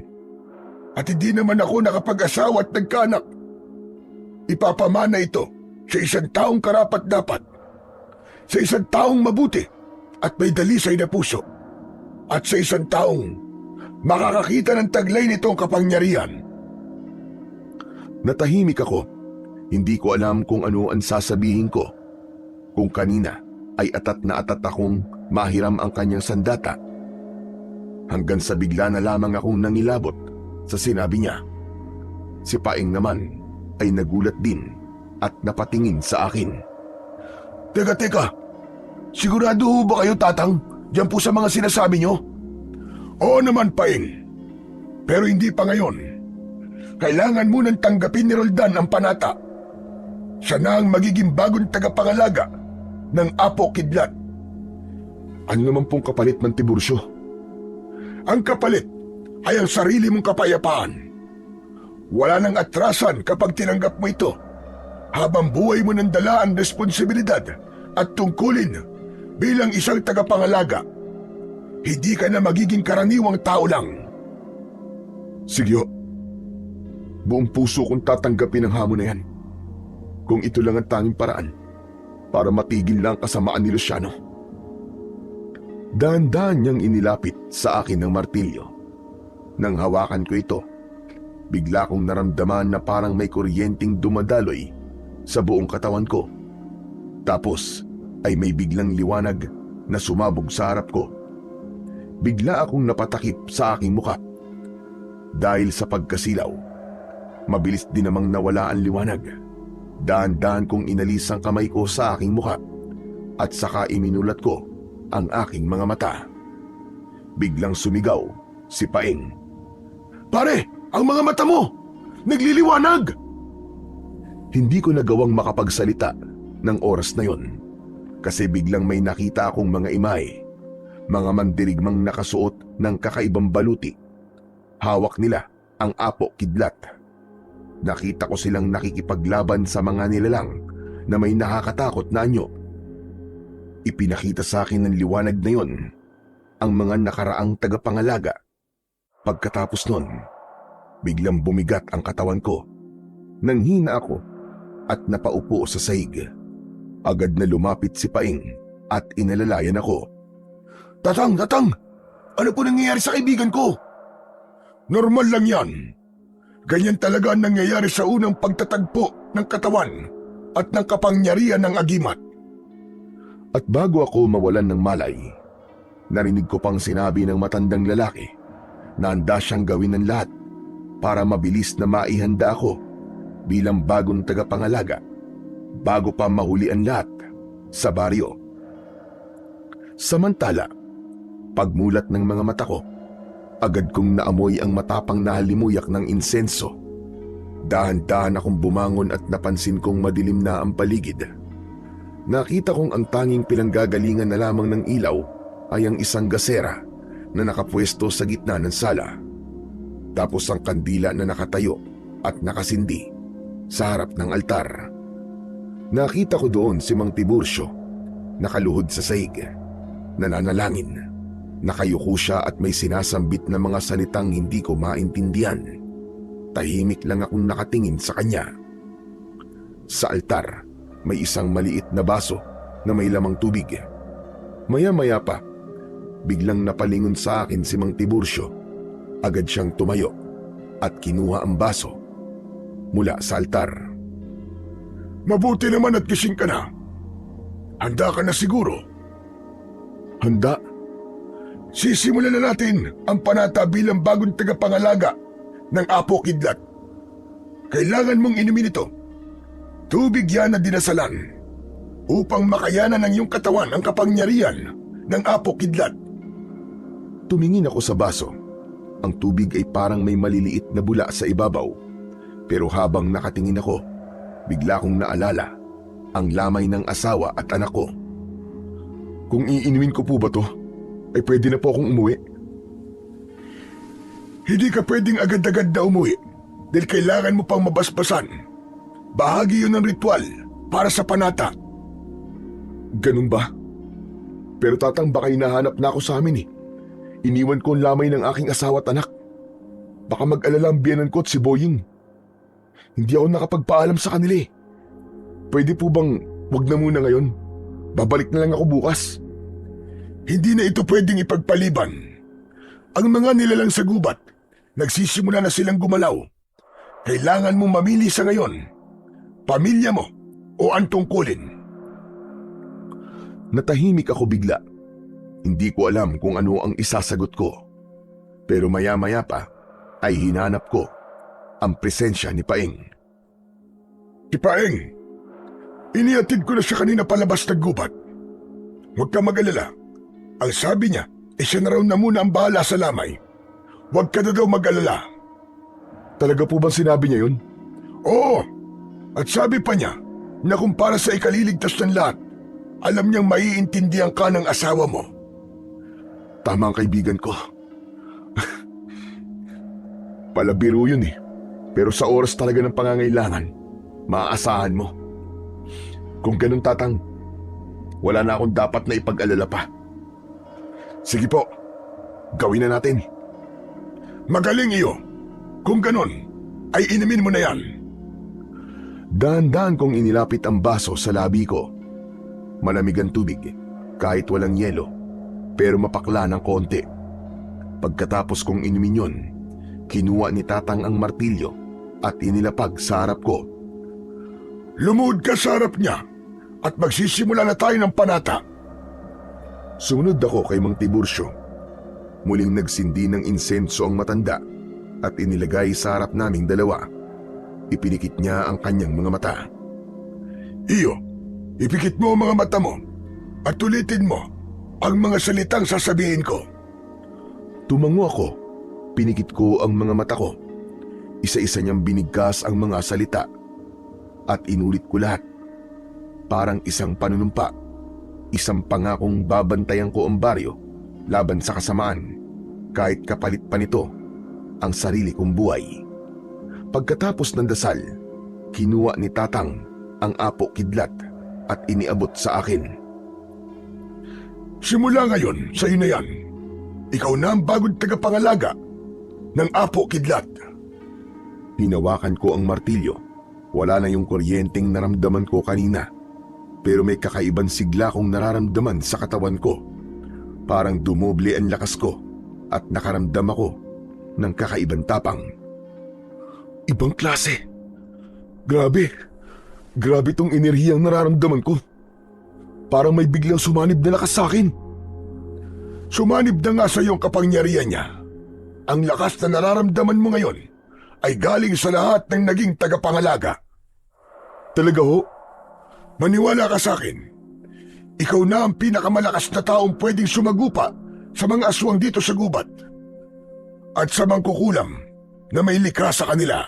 at hindi naman ako nakapag-asawa at nagkaanak, ipapamana ito sa isang taong karapat-dapat, sa isang taong mabuti at may dalisay na puso, at sa isang taong makakakita ng taglay nitong kapangyarihan. Natahimik ako. Hindi ko alam kung ano ang sasabihin ko. Kung kanina ay atat na atat akong mahiram ang kanyang sandata. Hanggang sa bigla na lamang akong nangilabot sa sinabi niya. Si Paing naman ay nagulat din at napatingin sa akin. Teka, sigurado ho ba kayo, Tatang, diyan po sa mga sinasabi niyo? Oo naman, Paing. Pero hindi pa ngayon. Kailangan munang tanggapin ni Roldan ang panata. Siya na ang magiging bagong tagapangalaga ng Apo Kidlat. Ano naman pong kapalit, Man Tiburcio? Ang kapalit ay ang sarili mong kapayapaan. Wala nang atrasan kapag tinanggap mo ito. Habang buhay mo nang dala ang responsibilidad at tungkulin bilang isang tagapangalaga, hindi ka na magiging karaniwang tao lang. Sige ho. Buong puso kong tatanggapin ang hamon na yan. Kung ito lang ang tanging paraan para matigil lang kasamaan ni Luciano. Dahan-dahan niyang inilapit sa akin ng martilyo. Nang hawakan ko ito, bigla kong naramdaman na parang may kuryenteng dumadaloy sa buong katawan ko. Tapos ay may biglang liwanag na sumabog sa harap ko. Bigla akong napatakip sa aking muka. Dahil sa pagkasilaw, mabilis din namang nawala ang liwanag. Dahan-dahan kong inalis ang kamay ko sa aking muka at saka iminulat ko ang aking mga mata. Biglang sumigaw si Paeng. Pare, ang mga mata mo! Nagliliwanag! Hindi ko nagawang makapagsalita ng oras na yon kasi biglang may nakita akong mga imay, mga mandirigmang nakasuot ng kakaibang baluti. Hawak nila ang apo kidlat. Nakita ko silang nakikipaglaban sa mga nilalang na may nakakatakot na anyo. Ipinakita sa akin ng liwanag na yon ang mga nakaraang tagapangalaga. Pagkatapos nun, biglang bumigat ang katawan ko. Nanghina ako at napaupo sa sahig. Agad na lumapit si Paeng at inalalayan ako. Tatang! Ano po nangyayari sa kaibigan ko? Normal lang yan. Ganyan talaga ang nangyayari sa unang pagtatagpo ng katawan at ng kapangyarihan ng agimat. At bago ako mawalan ng malay, narinig ko pang sinabi ng matandang lalaki na handa siyang gawin ng lahat para mabilis na maihanda ako bilang bagong tagapangalaga bago pa mahuli ang lahat sa baryo. Samantala, pagmulat ng mga mata ko, agad kong naamoy ang matapang na halimuyak ng insenso. Dahan-dahan akong bumangon at napansin kong madilim na ang paligid. Nakita kong ang tanging pinanggagalingan na lamang ng ilaw ay ang isang gasera na nakapwesto sa gitna ng sala. Tapos ang kandila na nakatayo at nakasindi sa harap ng altar. Nakita ko doon si Mang Tiburcio, nakaluhod sa sahig, nananalangin. Nakayuko siya at may sinasambit na mga salitang hindi ko maintindihan. Tahimik lang akong nakatingin sa kanya. Sa altar, may isang maliit na baso na may lamang tubig. Maya-maya pa, biglang napalingon sa akin si Mang Tiburcio. Agad siyang tumayo at kinuha ang baso mula sa altar. Mabuti naman at gising ka na. Handa ka na siguro? Handa? Sisimulan na natin ang panata bilang bagong tagapangalaga ng Apo Kidlat. Kailangan mong inumin ito. Tubig yan na dinasalan upang makayanan ng iyong katawan ang kapangyarihan ng Apo Kidlat. Tumingin ako sa baso. Ang tubig ay parang may maliliit na bula sa ibabaw. Pero habang nakatingin ako, bigla kong naalala ang lamay ng asawa at anak ko. Kung iinumin ko po ba to, ay pwede na po akong umuwi. Hindi ka pwedeng agad-agad na umuwi dahil kailangan mo pang mabasbasan. Bahagi yun ng ritual para sa panata. Ganun ba? Pero tatang baka hinahanap na ako sa amin eh. Iniwan ko ang lamay ng aking asawa at anak. Baka mag-alala ang biyanan ko at si Boying. Hindi ako nakapagpaalam sa kanila eh. Pwede po bang wag na muna ngayon? Babalik na lang ako bukas. Hindi na ito pwedeng ipagpaliban. Ang mga nilalang sa gubat, nagsisimula na silang gumalaw. Kailangan mong mamili sa ngayon. Pamilya mo o ang tungkulin. Natahimik ako bigla. Hindi ko alam kung ano ang isasagot ko. Pero maya-maya pa ay hinanap ko ang presensya ni Paeng. Si Paeng, inihatid ko na siya kanina palabas ng gubat. Huwag ka mag-alala. Ang sabi niya, siya na raw na muna ang bahala sa lamay. Huwag ka na daw mag-alala. Talaga po bang sinabi niya yun? Oo. At sabi pa niya na kung para sa ikaliligtas ng lahat, alam niyang maiintindihan ka ng asawa mo. Tama ang kaibigan ko. Palabiro yun eh. Pero sa oras talaga ng pangangailangan, maaasahan mo. Kung ganun, Tatang, wala na akong dapat na ipag-alala pa. Sige po, gawin na natin. Magaling iyo. Kung ganon, ay inumin mo na yan. Dahan-dahan kong inilapit ang baso sa labi ko. Malamig ang tubig, kahit walang yelo, pero mapakla ng konti. Pagkatapos kong inumin yun, kinuha ni Tatang ang martilyo at inilapag sa harap ko. Lumuhod ka sa harap niya at magsisimula na tayo ng panata. Sumunod ako kay Mang Tiburcio. Muling nagsindi ng insenso ang matanda at inilagay sa harap naming dalawa. Ipinikit niya ang kanyang mga mata. Iyo, ipikit mo ang mga mata mo at ulitin mo ang mga salitang sasabihin ko. Tumango ako. Pinikit ko ang mga mata ko. Isa-isa niyang binigkas ang mga salita at inulit ko lahat. Parang isang panunumpa, isang pangakong babantayan ko ang baryo laban sa kasamaan, kahit kapalit pa nito ang sarili kong buhay. Pagkatapos ng dasal, kinuha ni Tatang ang apo kidlat at iniabot sa akin. Simula ngayon, sa iyo na yan. Ikaw na ang bagong tagapangalaga ng apo kidlat. Hinawakan ko ang martilyo. Wala na yung kuryenteng naramdaman ko kanina, pero may kakaibang sigla kong nararamdaman sa katawan ko. Parang dumoble ang lakas ko at nakaramdam ako ng kakaibang tapang. Ibang klase. Grabe. Grabe tong enerhiyang nararamdaman ko. Parang may biglang sumanib na lakas sa akin. Sumanib na nga sa iyong kapangyarihan niya. Ang lakas na nararamdaman mo ngayon ay galing sa lahat ng naging tagapangalaga. Talaga ho? Maniwala ka sa akin. Ikaw na ang pinakamalakas na taong pwedeng sumagupa sa mga aswang dito sa gubat. At sa mangkukulam na may likha sa kanila.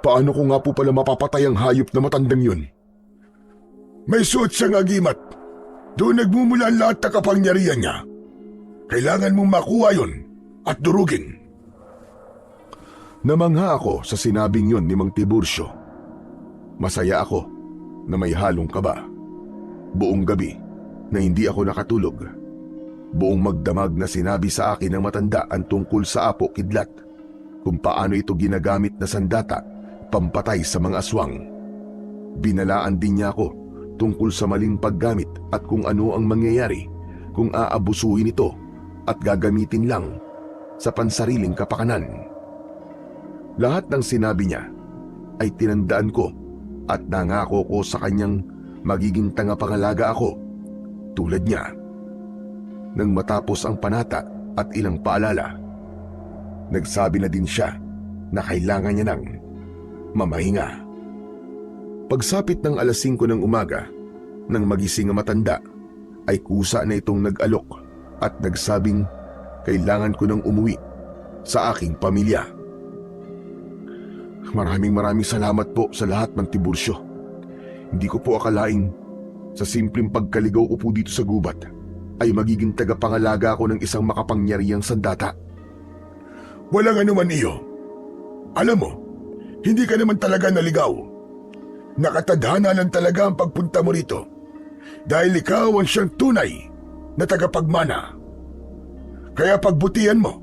Paano ko nga po pala mapapatay ang hayop na matandang yun? May suot siyang agimat. Doon nagmumula ang lahat ng kapangyarihan niya. Kailangan mong makuha yun at durugin. Namangha ako sa sinabing yun ni Mang Tiburcio. Masaya ako na may halong kaba. Buong gabi na hindi ako nakatulog. Buong magdamag na sinabi sa akin ng matanda ang tungkol sa apo kidlat, kung paano ito ginagamit na sandata pampatay sa mga aswang. Binalaan din niya ako tungkol sa maling paggamit at kung ano ang mangyayari kung aabusuhin ito at gagamitin lang sa pansariling kapakanan. Lahat ng sinabi niya ay tinandaan ko at nangako ko sa kanyang magiging tagapangalaga ako tulad niya. Nang matapos ang panata at ilang paalala, nagsabi na din siya na kailangan niya ng mamahinga. Pagsapit ng alas 5 ng umaga, nang magising ang matanda, ay kusa na itong nag-alok at nagsabing kailangan ko nang umuwi sa aking pamilya. Maraming salamat po sa lahat, Mang Tiburcio. Hindi ko po akalaing sa simpleng pagkaligaw ko po dito sa gubat ay magiging tagapangalaga ako ng isang makapangyarihang sandata. Walang anuman iyo. Alam mo, hindi ka naman talaga naligaw. Nakatadhana lang talaga ang pagpunta mo rito dahil ikaw ang siyang tunay na tagapagmana. Kaya pagbutihan mo.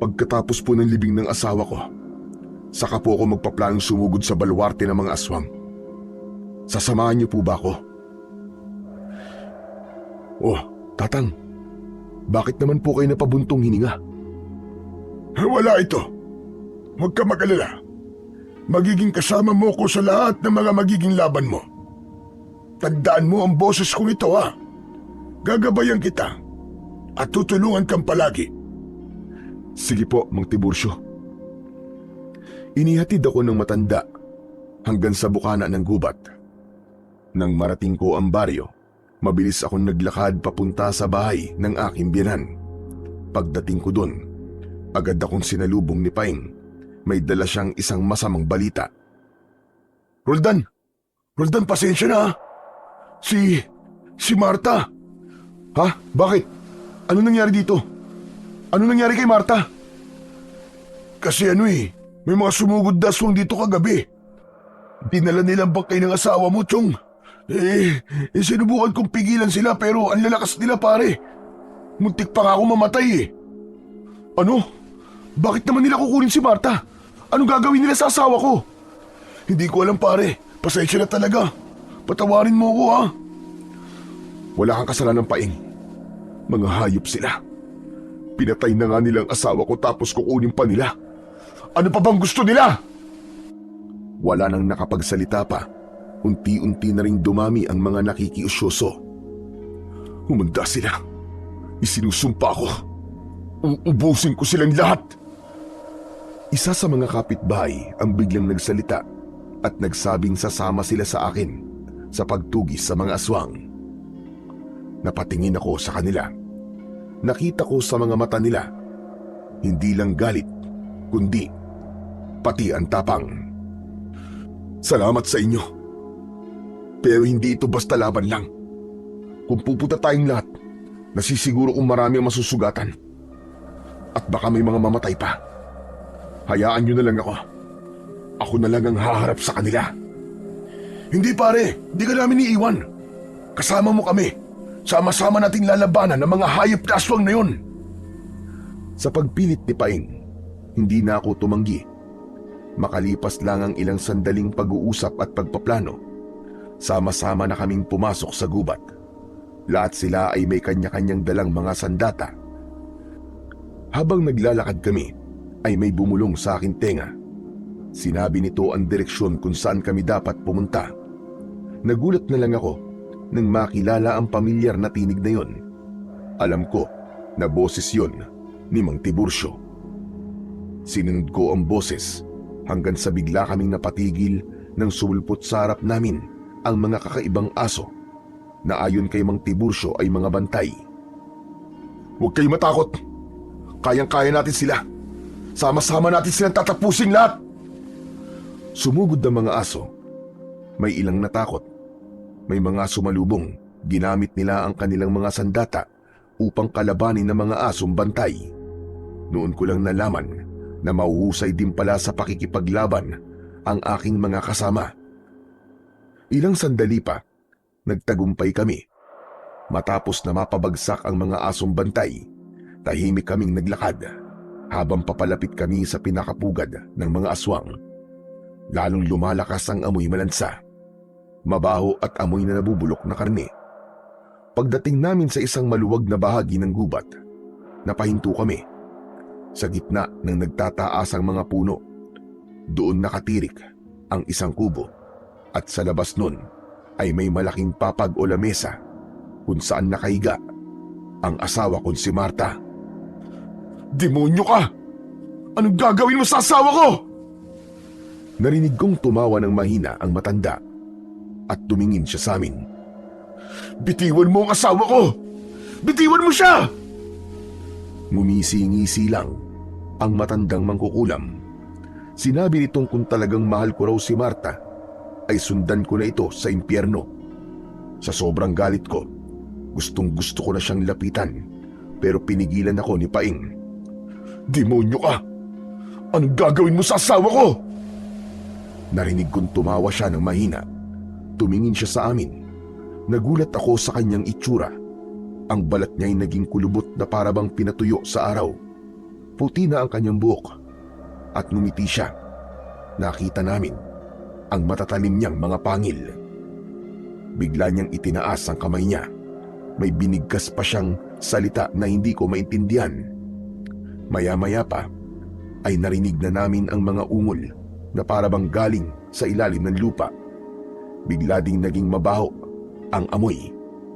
Pagkatapos po ng libing ng asawa ko, saka po ako magpaplanong sumugod sa baluarte ng mga aswang. Sasamahan niyo po ba ako? Oh, Tatang, bakit naman po kayo napabuntong hininga? Wala ito. Huwag ka mag-alala. Magiging kasama mo ko sa lahat ng mga magiging laban mo. Tandaan mo ang boses kong ito, ha? Gagabayan kita at tutulungan kang palagi. Sige po, Mang Tiburcio. Inihatid ako ng matanda hanggang sa bukana ng gubat. Nang marating ko ang baryo, mabilis akong naglakad papunta sa bahay ng aking biyenan. Pagdating ko doon, agad akong sinalubong ni Paing. May dala siyang isang masamang balita. Roldan! Roldan, pasensya na, ha? Si Marta. Ha? Bakit? Ano nangyari dito? Ano nangyari kay Marta? Kasi may mga sumugod na aswang dito kagabi. Dinala nilang bangkay ng asawa mo, Chong. Sinubukan kong pigilan sila pero ang lalakas nila, pare. Muntik pa nga ako mamatay eh. Ano? Bakit naman nila kukunin si Marta? Anong gagawin nila sa asawa ko? Hindi ko alam, pare. Pasensya na talaga. Patawarin mo ko, ha? Wala kang kasalanan, Paing. Mga hayop sila. Pinatay na nga nilang asawa ko tapos kukunin pa nila. Ano pa bang gusto nila? Wala nang nakapagsalita pa. Unti-unti na ring dumami ang mga nakikiusyoso. Humanda sila. Isinusumpa ko. Uubusin ko silang lahat. Isa sa mga kapitbahay ang biglang nagsalita at nagsabing sasama sila sa akin sa pagtugis sa mga aswang. Napatingin ako sa kanila. Nakita ko sa mga mata nila, hindi lang galit, kundi pati ang tapang. Salamat sa inyo. Pero hindi ito basta laban lang. Kung pupunta tayong lahat, nasisiguro kung marami ang masusugatan. At baka may mga mamatay pa. Hayaan nyo na lang ako. Ako na lang ang haharap sa kanila. Hindi, pare. Hindi ka namin iiwan. Kasama mo kami. Sama-sama nating lalabanan ng mga hayop na aswang na yun. Sa pagpilit ni Paing, hindi na ako tumanggi. Makalipas lang ang ilang sandaling pag-uusap at pagpaplano, sama-sama na kaming pumasok sa gubat. Lahat sila ay may kanya-kanyang dalang mga sandata. Habang naglalakad kami, ay may bumulong sa akin tenga. Sinabi nito ang direksyon kung saan kami dapat pumunta. Nagulat na lang ako nang makilala ang pamilyar na tinig na yon. Alam ko na boses yon ni Mang Tiburcio. Sinunod ko ang boses hanggang sa bigla kaming napatigil nang sumulpot sa harap namin ang mga kakaibang aso na ayon kay Mang Tiburcio ay mga bantay. Huwag kayong matakot. Kayang-kaya natin sila. Sama-sama natin silang tatapusin lahat. Sumugod ang mga aso. May ilang natakot. May mga sumalubong. Ginamit nila ang kanilang mga sandata upang kalabanin ng mga asong bantay. Noon ko lang nalaman na mahuhusay din pala sa pakikipaglaban ang aking mga kasama. Ilang sandali pa, nagtagumpay kami. Matapos na mapabagsak ang mga asong bantay, tahimik kaming naglakad habang papalapit kami sa pinakapugad ng mga aswang. Lalong lumalakas ang amoy malansa. Mabaho at amoy na nabubulok na karne. Pagdating namin sa isang maluwag na bahagi ng gubat, napahinto kami. Sa gitna ng nagtataasang mga puno, doon nakatirik ang isang kubo at sa labas nun ay may malaking papag o lamesa kung saan nakahiga ang asawa kong si Marta. Demonyo ka! Anong gagawin mo sa asawa ko? Narinig kong tumawa ng mahina ang matanda at tumingin siya sa amin. Bitiwan mo ang asawa ko! Bitiwan mo siya! Ngumisi-ngisi lang ang matandang mangkukulam. Sinabi nitong kung talagang mahal ko raw si Marta, ay sundan ko na ito sa impyerno. Sa sobrang galit ko, gustong-gusto ko na siyang lapitan, pero pinigilan ako ni Paing. Demonyo ka! Anong gagawin mo sa asawa ko? Narinig kong tumawa siya ng mahina. Tumingin siya sa amin. Nagulat ako sa kanyang itsura. Ang balat niya ay naging kulubot na parabang pinatuyo sa araw. Puti na ang kanyang buhok. At ngumiti siya. Nakita namin ang matatalim niyang mga pangil. Bigla niyang itinaas ang kamay niya. May binigkas pa siyang salita na hindi ko maintindihan. Maya-maya pa ay narinig na namin ang mga ungol na parabang galing sa ilalim ng lupa. Bigla ding naging mabaho ang amoy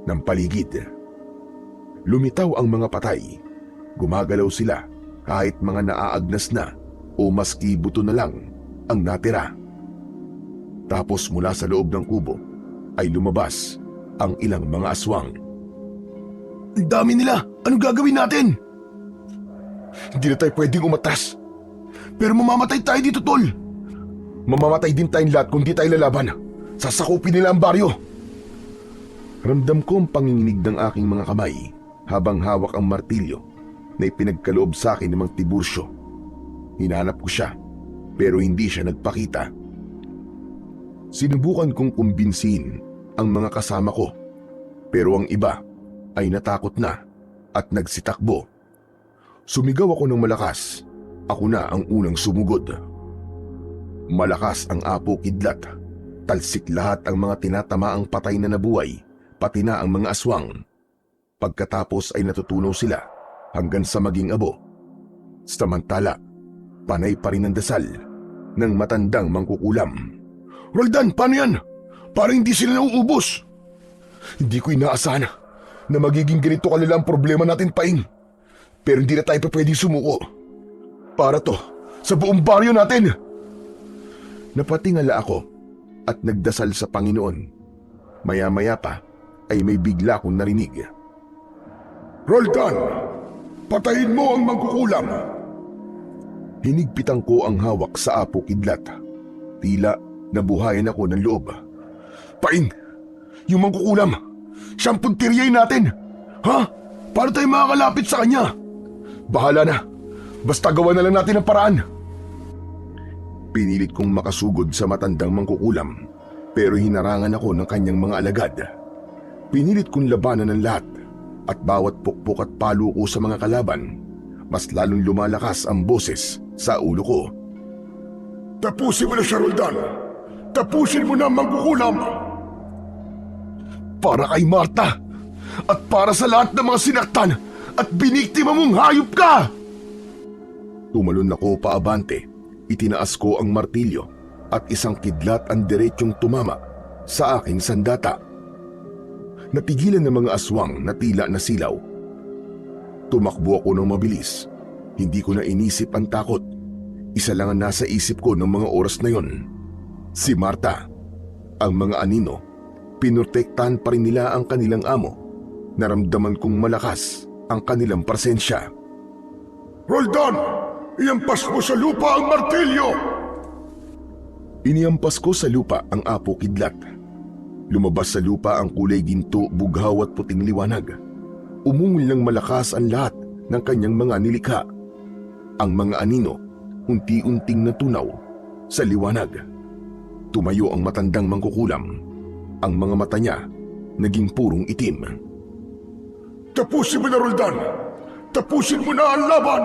ng paligid. Lumitaw ang mga patay. Gumagalaw sila kahit mga naaagnas na o maski buto na lang ang natira. Tapos mula sa loob ng kubo ay lumabas ang ilang mga aswang. Ang dami nila! Anong gagawin natin? Hindi na tayo pwedeng umatras. Pero mamamatay tayo dito, tol! Mamamatay din tayong lahat kung di tayo lalaban. Sasakupin nila ang baryo. Ramdam ko ang panginginig ng aking mga kamay habang hawak ang martilyo na ipinagkaloob sa akin ni Mang Tiburcio. Hinanap ko siya pero hindi siya nagpakita. Sinubukan kong kumbinsihin ang mga kasama ko pero ang iba ay natakot na at nagsitakbo. Sumigaw ako ng malakas. Ako na ang unang sumugod. Malakas ang apo kidlat. Talsik lahat ang mga tinatamaang patay na nabuhay, pati na ang mga aswang. Pagkatapos ay natutunaw sila hanggang sa maging abo. Samantala, panay pa rin ang dasal ng matandang mangkukulam. Roldan, paano yan? Parang hindi sila nauubos. Hindi ko inaasahan na magiging ganito kalala ang problema natin, Paing. Pero hindi na tayo pa pwedeng sumuko. Para to sa buong baryo natin. Napatingala ako at nagdasal sa Panginoon. Maya-maya pa ay may bigla akong narinig. Roldan, patayin mo ang mangkukulam. Hinigpitan ko ang hawak sa apo kidlat. Tila nabuhayan ako ng loob. Paing, yung mangkukulam, siyang puntiryain natin. Ha? Paano tayo makakalapit sa kanya? Bahala na. Basta gawa na lang natin ang paraan. Pinilit kong makasugod sa matandang mangkukulam pero hinarangan ako ng kanyang mga alagad. Pinilit kong labanan ng lahat at bawat pukpok at palo ko sa mga kalaban, mas lalong lumalakas ang boses sa ulo ko. Tapusin mo na siya, Roldan. Tapusin mo na ang mangkukulam. Para kay Marta at para sa lahat ng mga sinaktan at biniktima mong hayop ka! Tumalon ako paabante. Itinaas ko ang martilyo at isang kidlat ang diretsyong tumama sa aking sandata. Napigilan ng mga aswang na tila nasilaw. Tumakbo ako ng mabilis. Hindi ko na inisip ang takot. Isa lang ang nasa isip ko ng mga oras na yon. Si Marta. Ang mga anino, pinurtektahan pa rin nila ang kanilang amo. Naramdaman kong malakas ang kanilang presensya. Roldan! Iampas mo sa lupa ang martilyo! Iniampas ko sa lupa ang apo kidlat. Lumabas sa lupa ang kulay ginto, bughaw at puting liwanag. Umungol ng malakas ang lahat ng kanyang mga nilikha. Ang mga anino, unti-unting natunaw sa liwanag. Tumayo ang matandang mangkukulam. Ang mga mata niya naging purong itim. Tapusin mo na, Roldan! Tapusin mo na ang laban!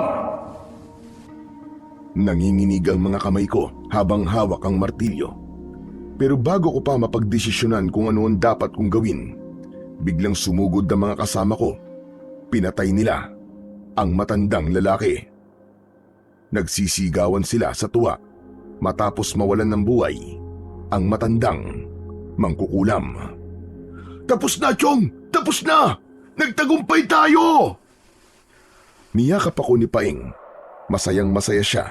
Nanginginig ang mga kamay ko habang hawak ang martilyo. Pero bago ko pa mapagdesisyonan kung ano ang dapat kong gawin, biglang sumugod ang mga kasama ko. Pinatay nila ang matandang lalaki. Nagsisigawan sila sa tuwa matapos mawalan ng buhay ang matandang mangkukulam. Tapos na, Chong! Tapos na! Nagtagumpay tayo! Niyakap ako ni Paing. Masayang masaya siya.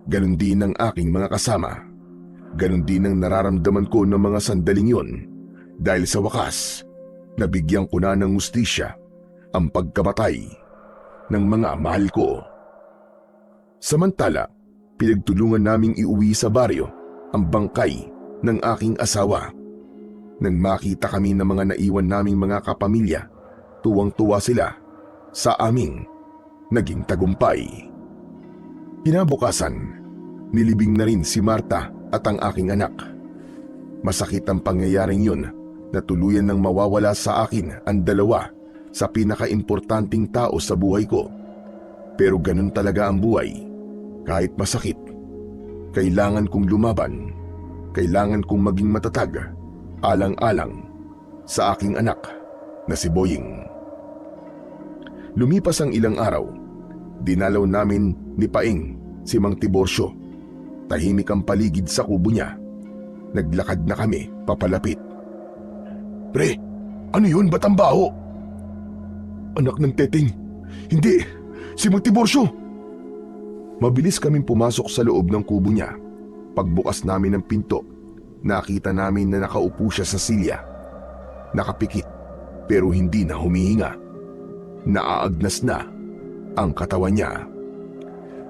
Ganon din ang aking mga kasama. Ganon din ang nararamdaman ko ng mga sandaling yon. Dahil sa wakas, nabigyan ko na ng hustisya ang pagkamatay ng mga mahal ko. Samantala, pinagtulungan naming iuwi sa baryo ang bangkay ng aking asawa. Nang makita kami ng mga naiwan naming mga kapamilya, tuwang-tuwa sila sa aming naging tagumpay. Kinabukasan, nilibing na rin si Marta at ang aking anak. Masakit ang pangyayaring yun na tuluyan nang mawawala sa akin ang dalawa sa pinakaimportanting tao sa buhay ko. Pero ganun talaga ang buhay. Kahit masakit, kailangan kong lumaban. Kailangan kong maging matatag, alang-alang sa aking anak na si Boying. Lumipas ang ilang araw. Dinalaw namin ni Paing si Mang Tiborcio. Tahimik ang paligid sa kubo niya. Naglakad na kami papalapit. Pre, ano yun? Ba't ang baho? Anak ng Teteng. Hindi, si Mang Tiborcio. Mabilis kaming pumasok sa loob ng kubo niya. Pagbukas namin ng pinto, nakita namin na nakaupo siya sa silya. Nakapikit pero hindi na humihinga. Naaagnas na ang katawan niya.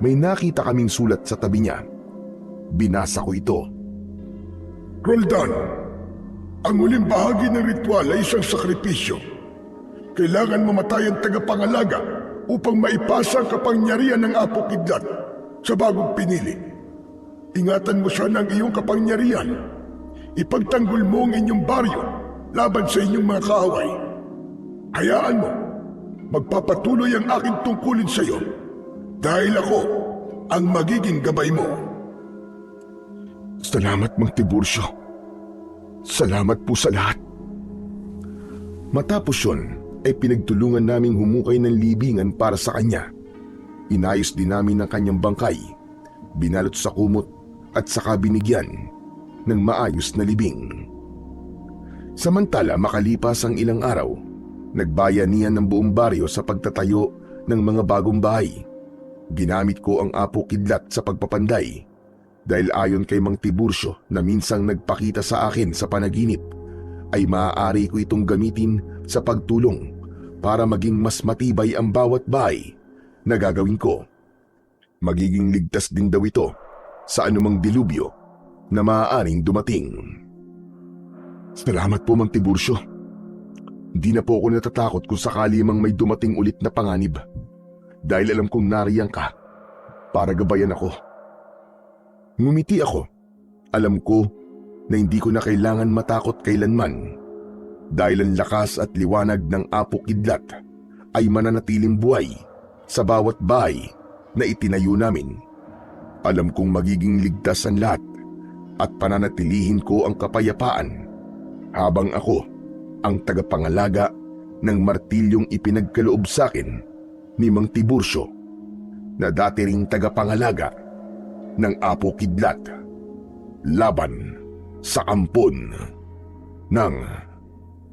May nakita kaming sulat sa tabi niya. Binasa ko ito. Roldan, ang huling bahagi ng ritual ay isang sakripisyo. Kailangan mamatay ang tagapangalaga upang maipasa ang kapangyarihan ng Apo Kidlat sa bagong pinili. Ingatan mo siya ng iyong kapangyarihan. Ipagtanggol mo ang inyong baryo laban sa inyong mga kaaway. Hayaan mo, magpapatuloy ang aking tungkulin sa iyo dahil ako ang magiging gabay mo. Salamat, Mang Tiburcio. Salamat po sa lahat. Matapos yun, ay pinagtulungan naming humukay ng libingan para sa kanya. Inayos din namin ang kanyang bangkay, binalot sa kumot at saka binigyan ng maayos na libing. Samantala makalipas ang ilang araw, nagbayanihan ng buong baryo sa pagtatayo ng mga bagong bahay. Ginamit ko ang Apo Kidlat sa pagpapanday dahil ayon kay Mang Tiburcio na minsang nagpakita sa akin sa panaginip ay maaari ko itong gamitin sa pagtulong para maging mas matibay ang bawat bahay na gagawin ko. Magiging ligtas din daw ito sa anumang dilubyo na maaaring dumating. Salamat po, Mang Tiburcio. Hindi na po ako natatakot kung sakali mang may dumating ulit na panganib dahil alam kong nariyan ka para gabayan ako. Ngumiti ako. Alam ko na hindi ko na kailangan matakot kailanman dahil ang lakas at liwanag ng Apo Kidlat ay mananatiling buhay sa bawat bahay na itinayo namin. Alam kong magiging ligtas ang lahat at pananatilihin ko ang kapayapaan habang ako ang tagapangalaga ng martilyong ipinagkaloob sa akin ni Mang Tiburcio na dati ring tagapangalaga ng Apo Kidlat laban sa ampon ng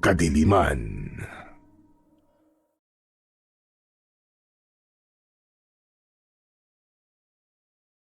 kadiliman.